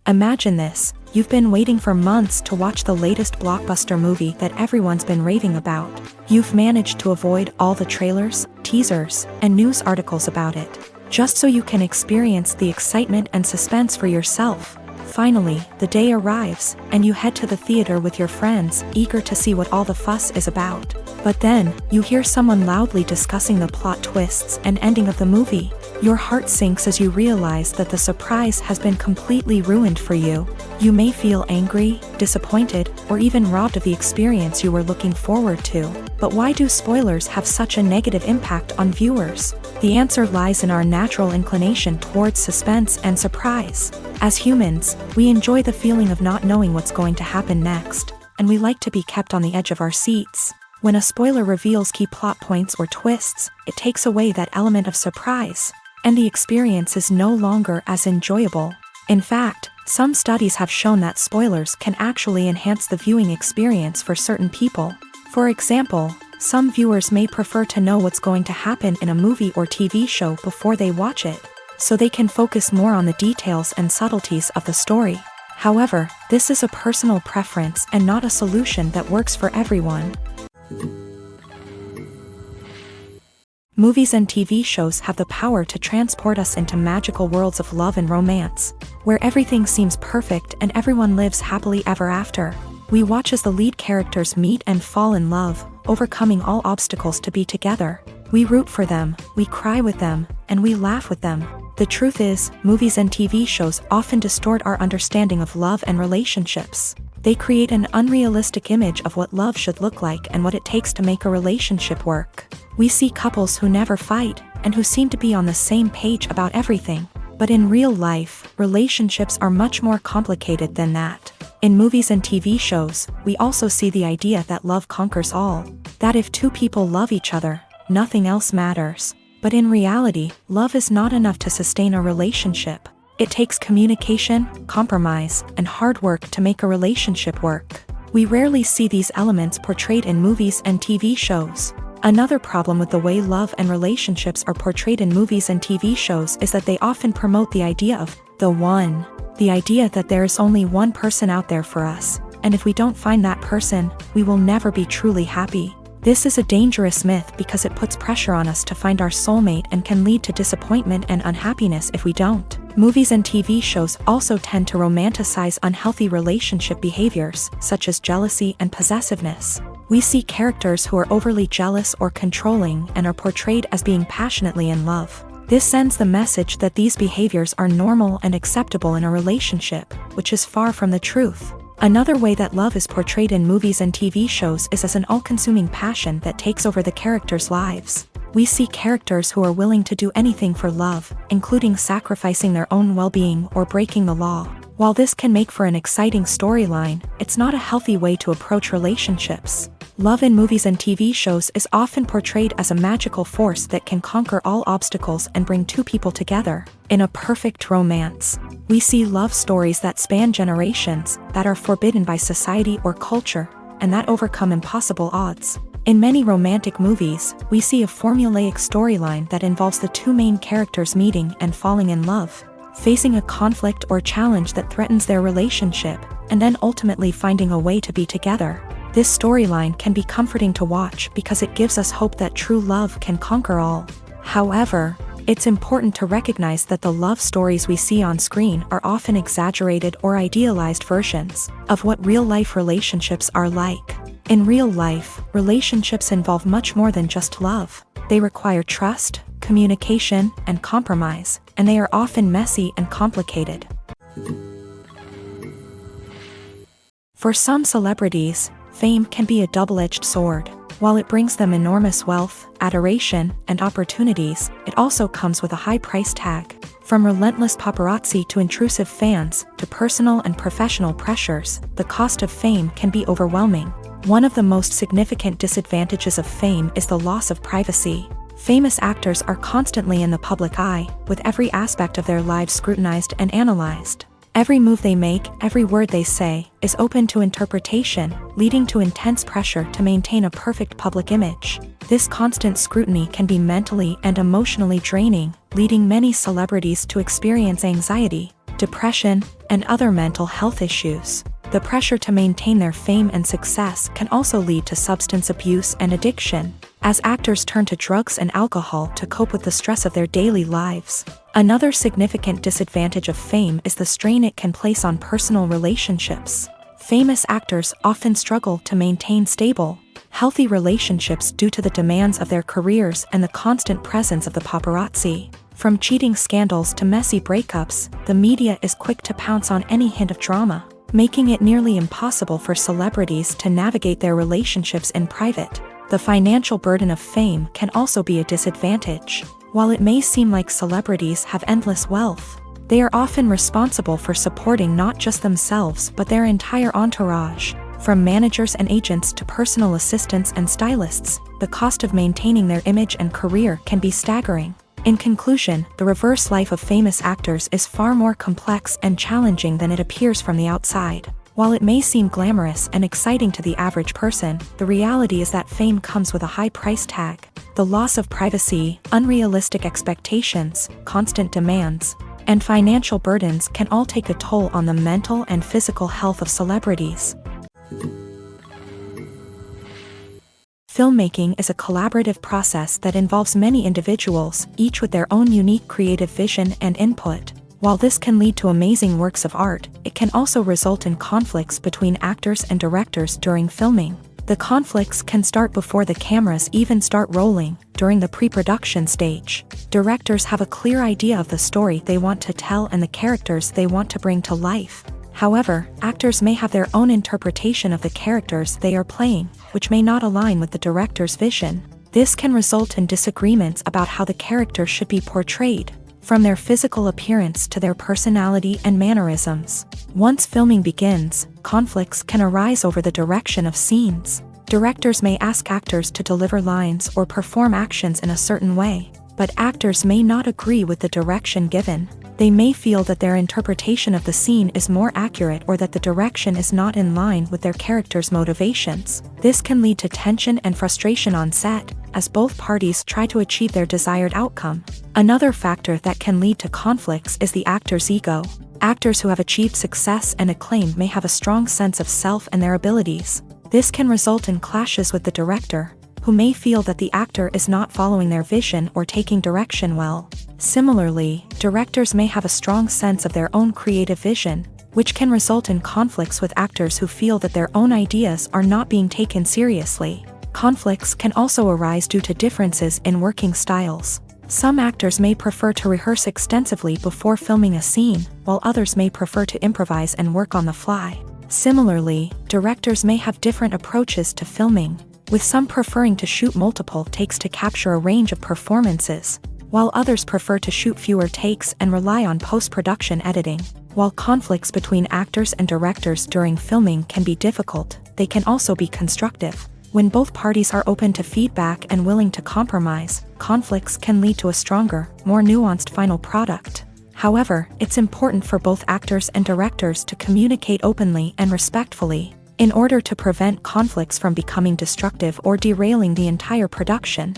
Imagine this: you've been waiting for months to watch the latest blockbuster movie that everyone's been raving about. You've managed to avoid all the trailers, teasers, and news articles about it, just so you can experience the excitement and suspense for yourself. Finally, the day arrives, and you head to the theater with your friends, eager to see what all the fuss is about. But then, you hear someone loudly discussing the plot twists and ending of the movie. Your heart sinks as you realize that the surprise has been completely ruined for you. You may feel angry, disappointed, or even robbed of the experience you were looking forward to. But why do spoilers have such a negative impact on viewers? The answer lies in our natural inclination towards suspense and surprise. As humans, we enjoy the feeling of not knowing what's going to happen next, and we like to be kept on the edge of our seats. When a spoiler reveals key plot points or twists, it takes away that element of surprise, and the experience is no longer as enjoyable. In fact, some studies have shown that spoilers can actually enhance the viewing experience for certain people. For example, some viewers may prefer to know what's going to happen in a movie or TV show before they watch it, so they can focus more on the details and subtleties of the story. However, this is a personal preference and not a solution that works for everyone. Movies and TV shows have the power to transport us into magical worlds of love and romance, where everything seems perfect and everyone lives happily ever after. We watch as the lead characters meet and fall in love, overcoming all obstacles to be together. We root for them, we cry with them, and we laugh with them. The truth is, movies and TV shows often distort our understanding of love and relationships. They create an unrealistic image of what love should look like and what it takes to make a relationship work. We see couples who never fight, and who seem to be on the same page about everything. But in real life, relationships are much more complicated than that. In movies and TV shows, we also see the idea that love conquers all. That if two people love each other, nothing else matters. But in reality, love is not enough to sustain a relationship. It takes communication, compromise, and hard work to make a relationship work. We rarely see these elements portrayed in movies and TV shows. Another problem with the way love and relationships are portrayed in movies and TV shows is that they often promote the idea of the one. The idea that there is only one person out there for us, and if we don't find that person, we will never be truly happy. This is a dangerous myth because it puts pressure on us to find our soulmate and can lead to disappointment and unhappiness if we don't. Movies and TV shows also tend to romanticize unhealthy relationship behaviors, such as jealousy and possessiveness. We see characters who are overly jealous or controlling and are portrayed as being passionately in love. This sends the message that these behaviors are normal and acceptable in a relationship, which is far from the truth. Another way that love is portrayed in movies and TV shows is as an all-consuming passion that takes over the characters' lives. We see characters who are willing to do anything for love, including sacrificing their own well-being or breaking the law. While this can make for an exciting storyline, it's not a healthy way to approach relationships. Love in movies and TV shows is often portrayed as a magical force that can conquer all obstacles and bring two people together. In a perfect romance, we see love stories that span generations, that are forbidden by society or culture, and that overcome impossible odds. In many romantic movies, we see a formulaic storyline that involves the two main characters meeting and falling in love, facing a conflict or challenge that threatens their relationship, and then ultimately finding a way to be together. This storyline can be comforting to watch because it gives us hope that true love can conquer all. However, it's important to recognize that the love stories we see on screen are often exaggerated or idealized versions of what real-life relationships are like. In real life, relationships involve much more than just love. They require trust, communication, and compromise, and they are often messy and complicated. For some celebrities, fame can be a double-edged sword. While it brings them enormous wealth, adoration, and opportunities, it also comes with a high price tag. From relentless paparazzi to intrusive fans, to personal and professional pressures, the cost of fame can be overwhelming. One of the most significant disadvantages of fame is the loss of privacy. Famous actors are constantly in the public eye, with every aspect of their lives scrutinized and analyzed. Every move they make, every word they say, is open to interpretation, leading to intense pressure to maintain a perfect public image. This constant scrutiny can be mentally and emotionally draining, leading many celebrities to experience anxiety, depression, and other mental health issues. The pressure to maintain their fame and success can also lead to substance abuse and addiction, as actors turn to drugs and alcohol to cope with the stress of their daily lives. Another significant disadvantage of fame is the strain it can place on personal relationships. Famous actors often struggle to maintain stable, healthy relationships due to the demands of their careers and the constant presence of the paparazzi. From cheating scandals to messy breakups, the media is quick to pounce on any hint of drama, making it nearly impossible for celebrities to navigate their relationships in private. The financial burden of fame can also be a disadvantage. While it may seem like celebrities have endless wealth, they are often responsible for supporting not just themselves but their entire entourage. From managers and agents to personal assistants and stylists, the cost of maintaining their image and career can be staggering. In conclusion, the reverse life of famous actors is far more complex and challenging than it appears from the outside. While it may seem glamorous and exciting to the average person, the reality is that fame comes with a high price tag. The loss of privacy, unrealistic expectations, constant demands, and financial burdens can all take a toll on the mental and physical health of celebrities. Filmmaking is a collaborative process that involves many individuals, each with their own unique creative vision and input. While this can lead to amazing works of art, it can also result in conflicts between actors and directors during filming. The conflicts can start before the cameras even start rolling, during the pre-production stage. Directors have a clear idea of the story they want to tell and the characters they want to bring to life. However, actors may have their own interpretation of the characters they are playing, which may not align with the director's vision. This can result in disagreements about how the character should be portrayed, from their physical appearance to their personality and mannerisms. Once filming begins, conflicts can arise over the direction of scenes. Directors may ask actors to deliver lines or perform actions in a certain way, but actors may not agree with the direction given. They may feel that their interpretation of the scene is more accurate or that the direction is not in line with their character's motivations. This can lead to tension and frustration on set, as both parties try to achieve their desired outcome. Another factor that can lead to conflicts is the actor's ego. Actors who have achieved success and acclaim may have a strong sense of self and their abilities. This can result in clashes with the director, who who may feel that the actor is not following their vision or taking direction well. Similarly, directors may have a strong sense of their own creative vision, which can result in conflicts with actors who feel that their own ideas are not being taken seriously. Conflicts can also arise due to differences in working styles. Some actors may prefer to rehearse extensively before filming a scene, while others may prefer to improvise and work on the fly. Similarly, directors may have different approaches to filming, with some preferring to shoot multiple takes to capture a range of performances, while others prefer to shoot fewer takes and rely on post-production editing. While conflicts between actors and directors during filming can be difficult, they can also be constructive. When both parties are open to feedback and willing to compromise, conflicts can lead to a stronger, more nuanced final product. However, it's important for both actors and directors to communicate openly and respectfully, in order to prevent conflicts from becoming destructive or derailing the entire production.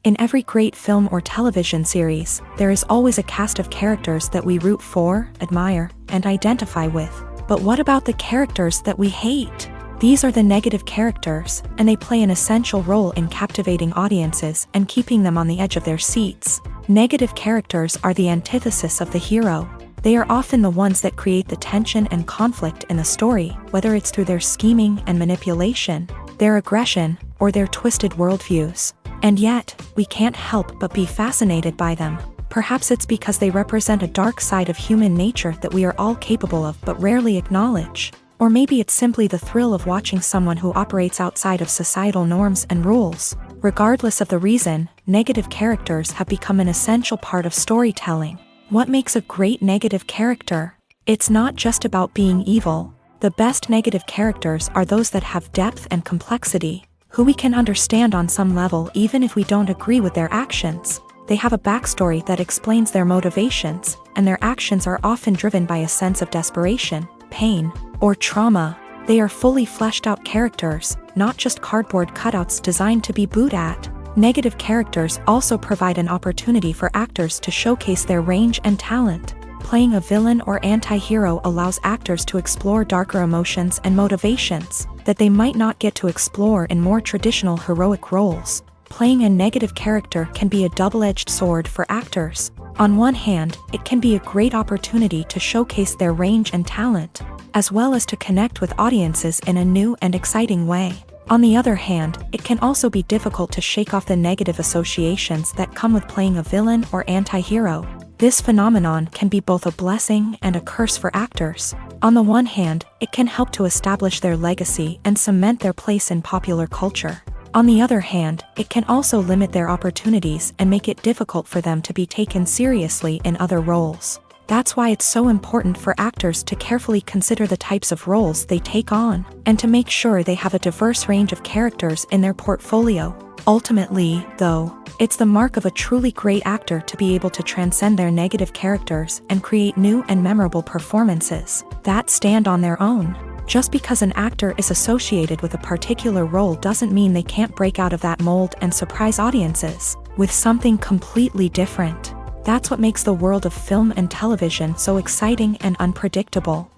In every great film or television series, there is always a cast of characters that we root for, admire, and identify with. But what about the characters that we hate? These are the negative characters, and they play an essential role in captivating audiences and keeping them on the edge of their seats. Negative characters are the antithesis of the hero. They are often the ones that create the tension and conflict in the story, whether it's through their scheming and manipulation, their aggression, or their twisted worldviews. And yet, we can't help but be fascinated by them. Perhaps it's because they represent a dark side of human nature that we are all capable of but rarely acknowledge. Or maybe it's simply the thrill of watching someone who operates outside of societal norms and rules. Regardless of the reason, negative characters have become an essential part of storytelling. What makes a great negative character? It's not just about being evil. The best negative characters are those that have depth and complexity, who we can understand on some level even if we don't agree with their actions. They have a backstory that explains their motivations, and their actions are often driven by a sense of desperation, pain, or trauma. They are fully fleshed out characters, not just cardboard cutouts designed to be booed at. Negative characters also provide an opportunity for actors to showcase their range and talent. Playing a villain or anti-hero allows actors to explore darker emotions and motivations that they might not get to explore in more traditional heroic roles. Playing a negative character can be a double-edged sword for actors. On one hand, it can be a great opportunity to showcase their range and talent, as well as to connect with audiences in a new and exciting way. On the other hand, it can also be difficult to shake off the negative associations that come with playing a villain or anti-hero. This phenomenon can be both a blessing and a curse for actors. On the one hand, it can help to establish their legacy and cement their place in popular culture. On the other hand, it can also limit their opportunities and make it difficult for them to be taken seriously in other roles. That's why it's so important for actors to carefully consider the types of roles they take on, and to make sure they have a diverse range of characters in their portfolio. Ultimately, though, it's the mark of a truly great actor to be able to transcend their negative characters and create new and memorable performances that stand on their own. Just because an actor is associated with a particular role doesn't mean they can't break out of that mold and surprise audiences with something completely different. That's what makes the world of film and television so exciting and unpredictable.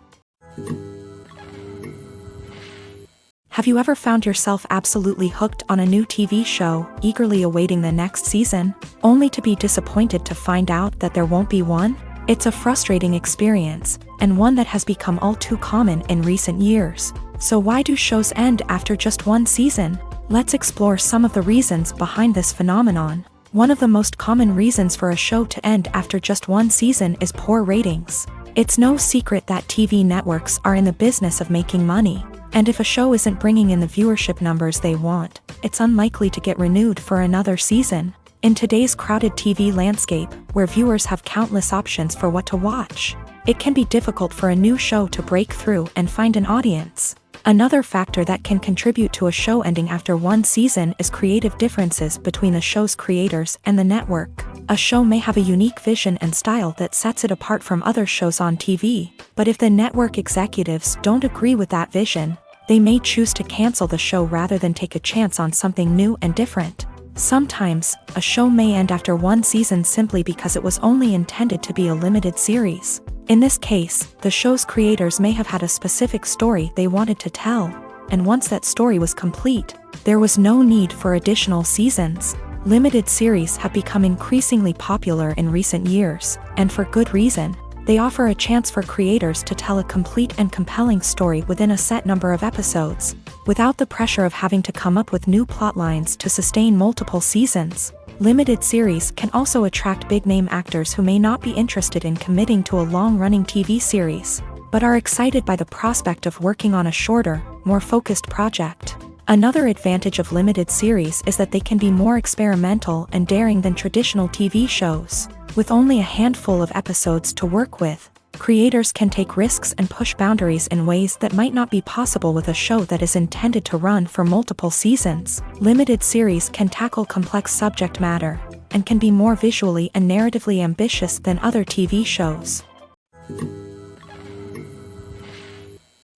Have you ever found yourself absolutely hooked on a new TV show, eagerly awaiting the next season, only to be disappointed to find out that there won't be one? It's a frustrating experience, and one that has become all too common in recent years. So why do shows end after just one season? Let's explore some of the reasons behind this phenomenon. One of the most common reasons for a show to end after just one season is poor ratings. It's no secret that TV networks are in the business of making money, and if a show isn't bringing in the viewership numbers they want, it's unlikely to get renewed for another season. In today's crowded TV landscape, where viewers have countless options for what to watch, it can be difficult for a new show to break through and find an audience. Another factor that can contribute to a show ending after one season is creative differences between the show's creators and the network. A show may have a unique vision and style that sets it apart from other shows on TV, but if the network executives don't agree with that vision, they may choose to cancel the show rather than take a chance on something new and different. Sometimes, a show may end after one season simply because it was only intended to be a limited series. In this case, the show's creators may have had a specific story they wanted to tell, and once that story was complete, there was no need for additional seasons. Limited series have become increasingly popular in recent years, and for good reason. They offer a chance for creators to tell a complete and compelling story within a set number of episodes, without the pressure of having to come up with new plotlines to sustain multiple seasons. Limited series can also attract big-name actors who may not be interested in committing to a long-running TV series, but are excited by the prospect of working on a shorter, more focused project. Another advantage of limited series is that they can be more experimental and daring than traditional TV shows. With only a handful of episodes to work with, creators can take risks and push boundaries in ways that might not be possible with a show that is intended to run for multiple seasons. Limited series can tackle complex subject matter, and can be more visually and narratively ambitious than other TV shows.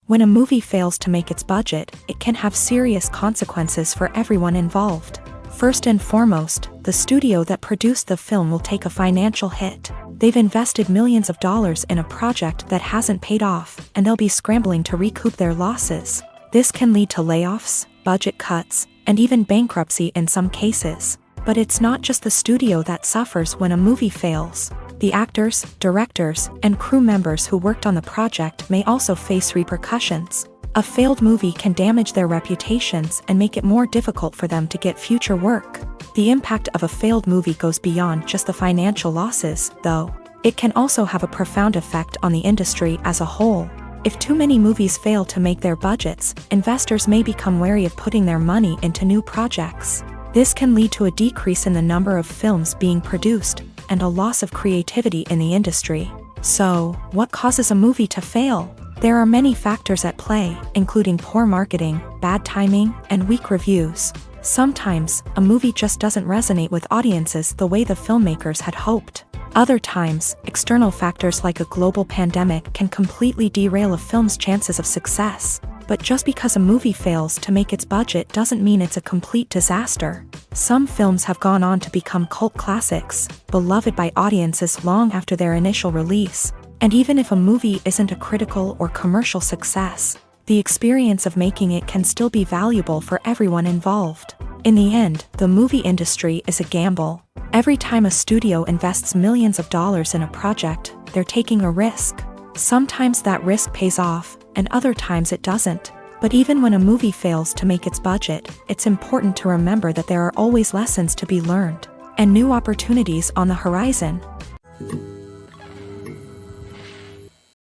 When a movie fails to make its budget, it can have serious consequences for everyone involved. First and foremost, the studio that produced the film will take a financial hit. They've invested millions of dollars in a project that hasn't paid off, and they'll be scrambling to recoup their losses. This can lead to layoffs, budget cuts, and even bankruptcy in some cases. But it's not just the studio that suffers when a movie fails. The actors, directors, and crew members who worked on the project may also face repercussions. A failed movie can damage their reputations and make it more difficult for them to get future work. The impact of a failed movie goes beyond just the financial losses, though. It can also have a profound effect on the industry as a whole. If too many movies fail to make their budgets, investors may become wary of putting their money into new projects. This can lead to a decrease in the number of films being produced, and a loss of creativity in the industry. So, what causes a movie to fail? There are many factors at play, including poor marketing, bad timing, and weak reviews. Sometimes, a movie just doesn't resonate with audiences the way the filmmakers had hoped. Other times, external factors like a global pandemic can completely derail a film's chances of success. But just because a movie fails to make its budget doesn't mean it's a complete disaster. Some films have gone on to become cult classics, beloved by audiences long after their initial release. And even if a movie isn't a critical or commercial success, the experience of making it can still be valuable for everyone involved. In the end, the movie industry is a gamble. Every time a studio invests millions of dollars in a project, they're taking a risk. Sometimes that risk pays off, and other times it doesn't. But even when a movie fails to make its budget, it's important to remember that there are always lessons to be learned, and new opportunities on the horizon.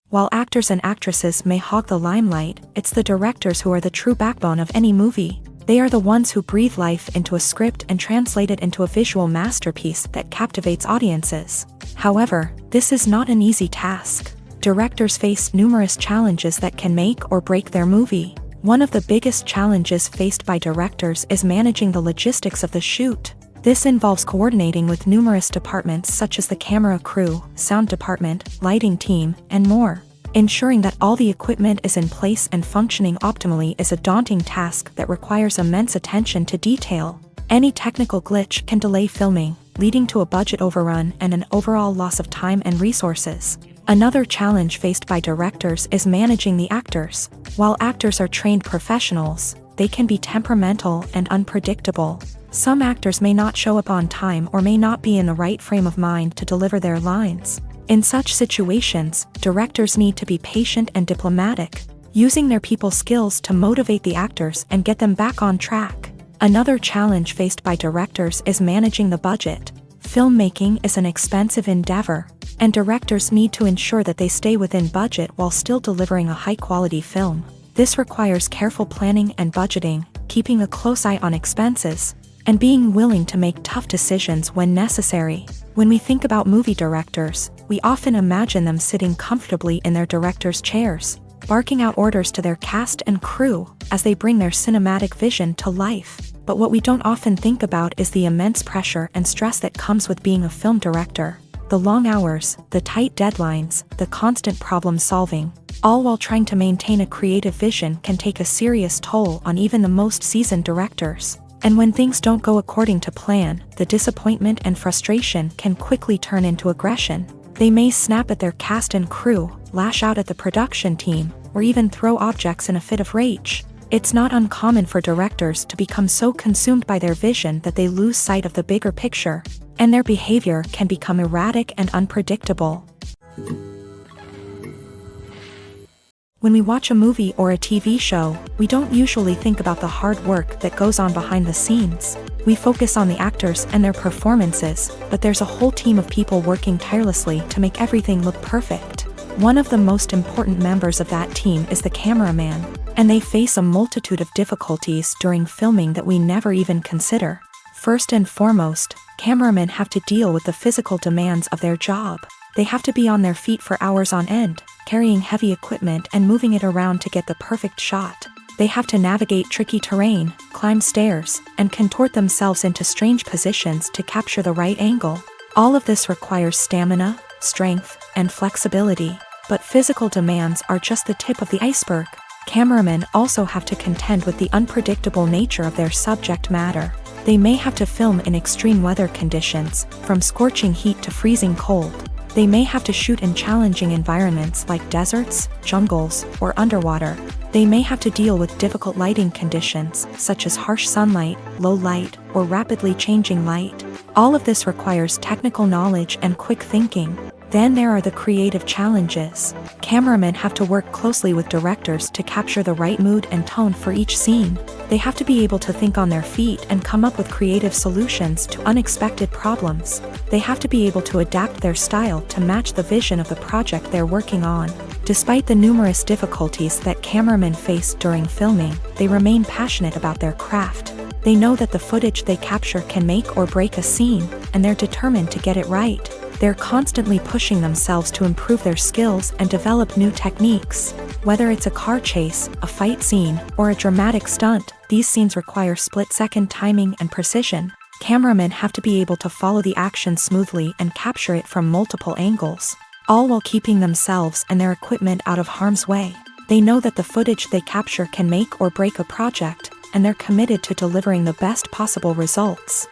While actors and actresses may hog the limelight, it's the directors who are the true backbone of any movie. They are the ones who breathe life into a script and translate it into a visual masterpiece that captivates audiences. However, this is not an easy task. Directors face numerous challenges that can make or break their movie. One of the biggest challenges faced by directors is managing the logistics of the shoot. This involves coordinating with numerous departments such as the camera crew, sound department, lighting team, and more. Ensuring that all the equipment is in place and functioning optimally is a daunting task that requires immense attention to detail. Any technical glitch can delay filming, leading to a budget overrun and an overall loss of time and resources. Another challenge faced by directors is managing the actors. While actors are trained professionals, they can be temperamental and unpredictable. Some actors may not show up on time or may not be in the right frame of mind to deliver their lines. In such situations, directors need to be patient and diplomatic, using their people skills to motivate the actors and get them back on track. Another challenge faced by directors is managing the budget. Filmmaking is an expensive endeavor, and directors need to ensure that they stay within budget while still delivering a high-quality film. This requires careful planning and budgeting, keeping a close eye on expenses, and being willing to make tough decisions when necessary. When we think about movie directors, we often imagine them sitting comfortably in their director's chairs, barking out orders to their cast and crew as they bring their cinematic vision to life. But what we don't often think about is the immense pressure and stress that comes with being a film director. The long hours, the tight deadlines, the constant problem solving, all while trying to maintain a creative vision can take a serious toll on even the most seasoned directors. And when things don't go according to plan, the disappointment and frustration can quickly turn into aggression. They may snap at their cast and crew, lash out at the production team, or even throw objects in a fit of rage. It's not uncommon for directors to become so consumed by their vision that they lose sight of the bigger picture, and their behavior can become erratic and unpredictable. When we watch a movie or a TV show, we don't usually think about the hard work that goes on behind the scenes. We focus on the actors and their performances, but there's a whole team of people working tirelessly to make everything look perfect. One of the most important members of that team is the cameraman, and they face a multitude of difficulties during filming that we never even consider. First and foremost, cameramen have to deal with the physical demands of their job. They have to be on their feet for hours on end, carrying heavy equipment and moving it around to get the perfect shot. They have to navigate tricky terrain, climb stairs, and contort themselves into strange positions to capture the right angle. All of this requires stamina, strength, and flexibility. But physical demands are just the tip of the iceberg. Cameramen also have to contend with the unpredictable nature of their subject matter. They may have to film in extreme weather conditions, from scorching heat to freezing cold. They may have to shoot in challenging environments like deserts, jungles, or underwater. They may have to deal with difficult lighting conditions, such as harsh sunlight, low light, or rapidly changing light. All of this requires technical knowledge and quick thinking. Then there are the creative challenges. Cameramen have to work closely with directors to capture the right mood and tone for each scene. They have to be able to think on their feet and come up with creative solutions to unexpected problems. They have to be able to adapt their style to match the vision of the project they're working on. Despite the numerous difficulties that cameramen face during filming, they remain passionate about their craft. They know that the footage they capture can make or break a scene, and they're determined to get it right. They're constantly pushing themselves to improve their skills and develop new techniques. Whether it's a car chase, a fight scene, or a dramatic stunt, these scenes require split-second timing and precision. Cameramen have to be able to follow the action smoothly and capture it from multiple angles, all while keeping themselves and their equipment out of harm's way. They know that the footage they capture can make or break a project, and they're committed to delivering the best possible results.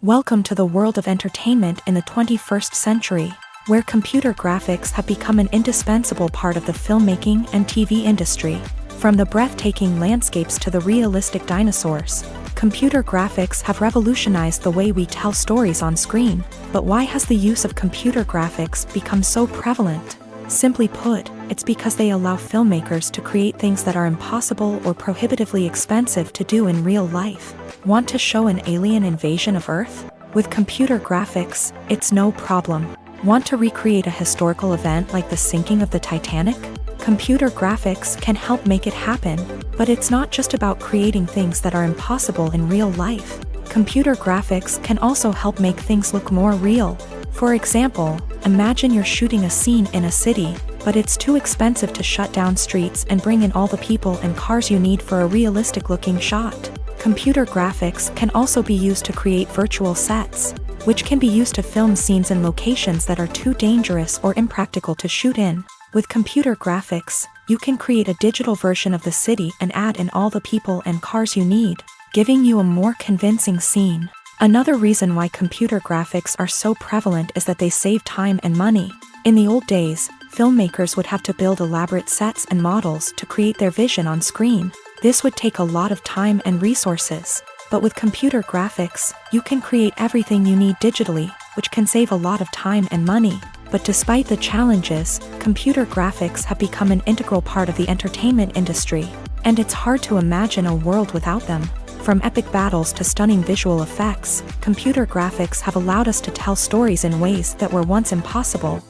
Welcome to the world of entertainment in the 21st century, where computer graphics have become an indispensable part of the filmmaking and TV industry. From the breathtaking landscapes to the realistic dinosaurs, computer graphics have revolutionized the way we tell stories on screen. But why has the use of computer graphics become so prevalent? Simply put, it's because they allow filmmakers to create things that are impossible or prohibitively expensive to do in real life. Want to show an alien invasion of Earth? With computer graphics, it's no problem. Want to recreate a historical event like the sinking of the Titanic? Computer graphics can help make it happen, but it's not just about creating things that are impossible in real life. Computer graphics can also help make things look more real. For example, imagine you're shooting a scene in a city, but it's too expensive to shut down streets and bring in all the people and cars you need for a realistic-looking shot. Computer graphics can also be used to create virtual sets, which can be used to film scenes in locations that are too dangerous or impractical to shoot in. With computer graphics, you can create a digital version of the city and add in all the people and cars you need, giving you a more convincing scene. Another reason why computer graphics are so prevalent is that they save time and money. In the old days, filmmakers would have to build elaborate sets and models to create their vision on screen. This would take a lot of time and resources. But with computer graphics, you can create everything you need digitally, which can save a lot of time and money. But despite the challenges, computer graphics have become an integral part of the entertainment industry, and it's hard to imagine a world without them. From epic battles to stunning visual effects, computer graphics have allowed us to tell stories in ways that were once impossible.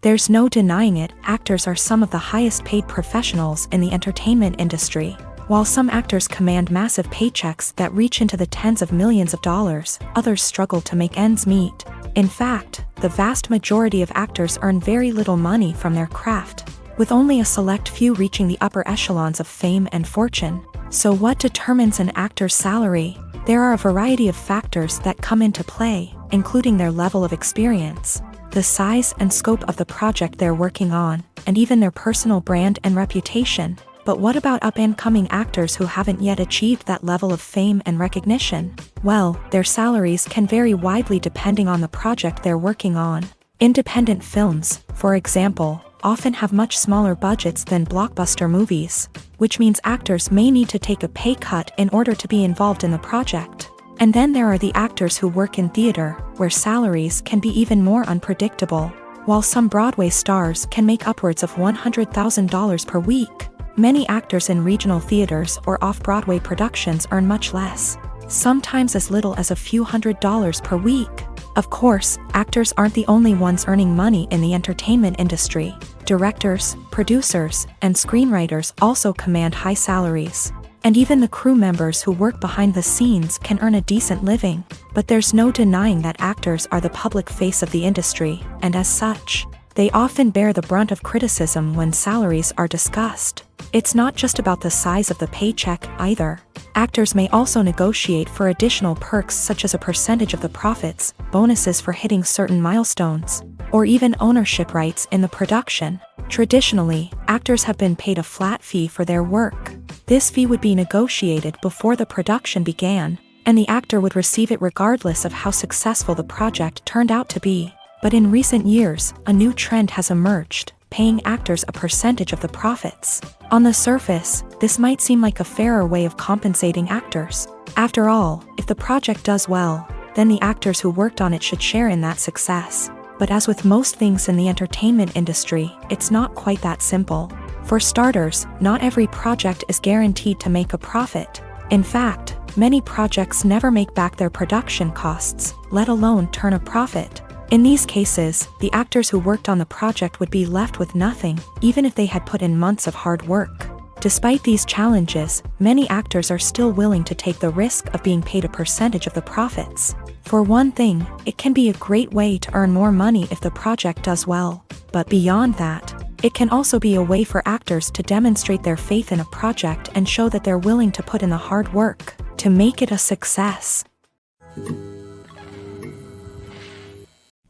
There's no denying it, actors are some of the highest paid professionals in the entertainment industry. While some actors command massive paychecks that reach into the tens of millions of dollars, others struggle to make ends meet. In fact, the vast majority of actors earn very little money from their craft, with only a select few reaching the upper echelons of fame and fortune. So what determines an actor's salary? There are a variety of factors that come into play, including their level of experience, the size and scope of the project they're working on, and even their personal brand and reputation. But what about up-and-coming actors who haven't yet achieved that level of fame and recognition? Well, their salaries can vary widely depending on the project they're working on. Independent films, for example, often have much smaller budgets than blockbuster movies, which means actors may need to take a pay cut in order to be involved in the project. And then there are the actors who work in theater, where salaries can be even more unpredictable. While some Broadway stars can make upwards of $100,000 per week, many actors in regional theaters or off-Broadway productions earn much less, sometimes as little as a few $100s per week. Of course, actors aren't the only ones earning money in the entertainment industry. Directors, producers, and screenwriters also command high salaries. And even the crew members who work behind the scenes can earn a decent living. But there's no denying that actors are the public face of the industry, and as such, they often bear the brunt of criticism when salaries are discussed. It's not just about the size of the paycheck either. Actors may also negotiate for additional perks such as a percentage of the profits, bonuses for hitting certain milestones, or even ownership rights in the production. Traditionally, actors have been paid a flat fee for their work. This fee would be negotiated before the production began, and the actor would receive it regardless of how successful the project turned out to be. But in recent years, a new trend has emerged, paying actors a percentage of the profits. On the surface, this might seem like a fairer way of compensating actors. After all, if the project does well, then the actors who worked on it should share in that success. But as with most things in the entertainment industry, it's not quite that simple. For starters, not every project is guaranteed to make a profit. In fact, many projects never make back their production costs, let alone turn a profit. In these cases, the actors who worked on the project would be left with nothing, even if they had put in months of hard work. Despite these challenges, many actors are still willing to take the risk of being paid a percentage of the profits. For one thing, it can be a great way to earn more money if the project does well. But beyond that, it can also be a way for actors to demonstrate their faith in a project and show that they're willing to put in the hard work to make it a success.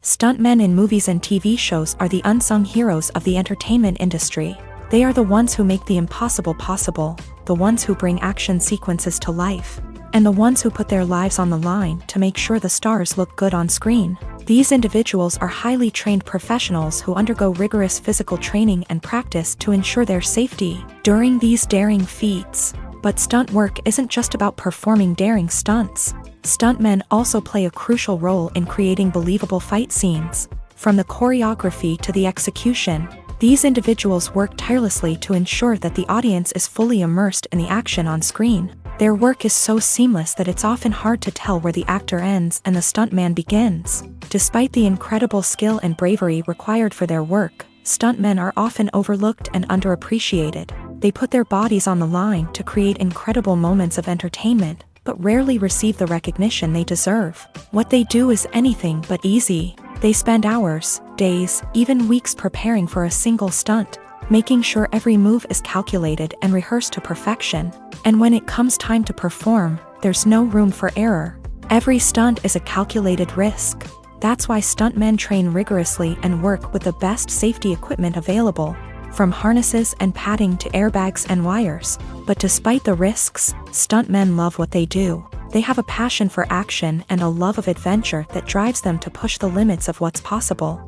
Stuntmen in movies and TV shows are the unsung heroes of the entertainment industry. They are the ones who make the impossible possible, the ones who bring action sequences to life, and the ones who put their lives on the line to make sure the stars look good on screen. These individuals are highly trained professionals who undergo rigorous physical training and practice to ensure their safety during these daring feats. But stunt work isn't just about performing daring stunts. Stuntmen also play a crucial role in creating believable fight scenes. From the choreography to the execution, these individuals work tirelessly to ensure that the audience is fully immersed in the action on screen. Their work is so seamless that it's often hard to tell where the actor ends and the stuntman begins. Despite the incredible skill and bravery required for their work, stuntmen are often overlooked and underappreciated. They put their bodies on the line to create incredible moments of entertainment, but rarely receive the recognition they deserve. What they do is anything but easy. They spend hours, days, even weeks preparing for a single stunt, making sure every move is calculated and rehearsed to perfection. And when it comes time to perform, there's no room for error. Every stunt is a calculated risk. That's why stuntmen train rigorously and work with the best safety equipment available, from harnesses and padding to airbags and wires. But despite the risks, stuntmen love what they do. They have a passion for action and a love of adventure that drives them to push the limits of what's possible.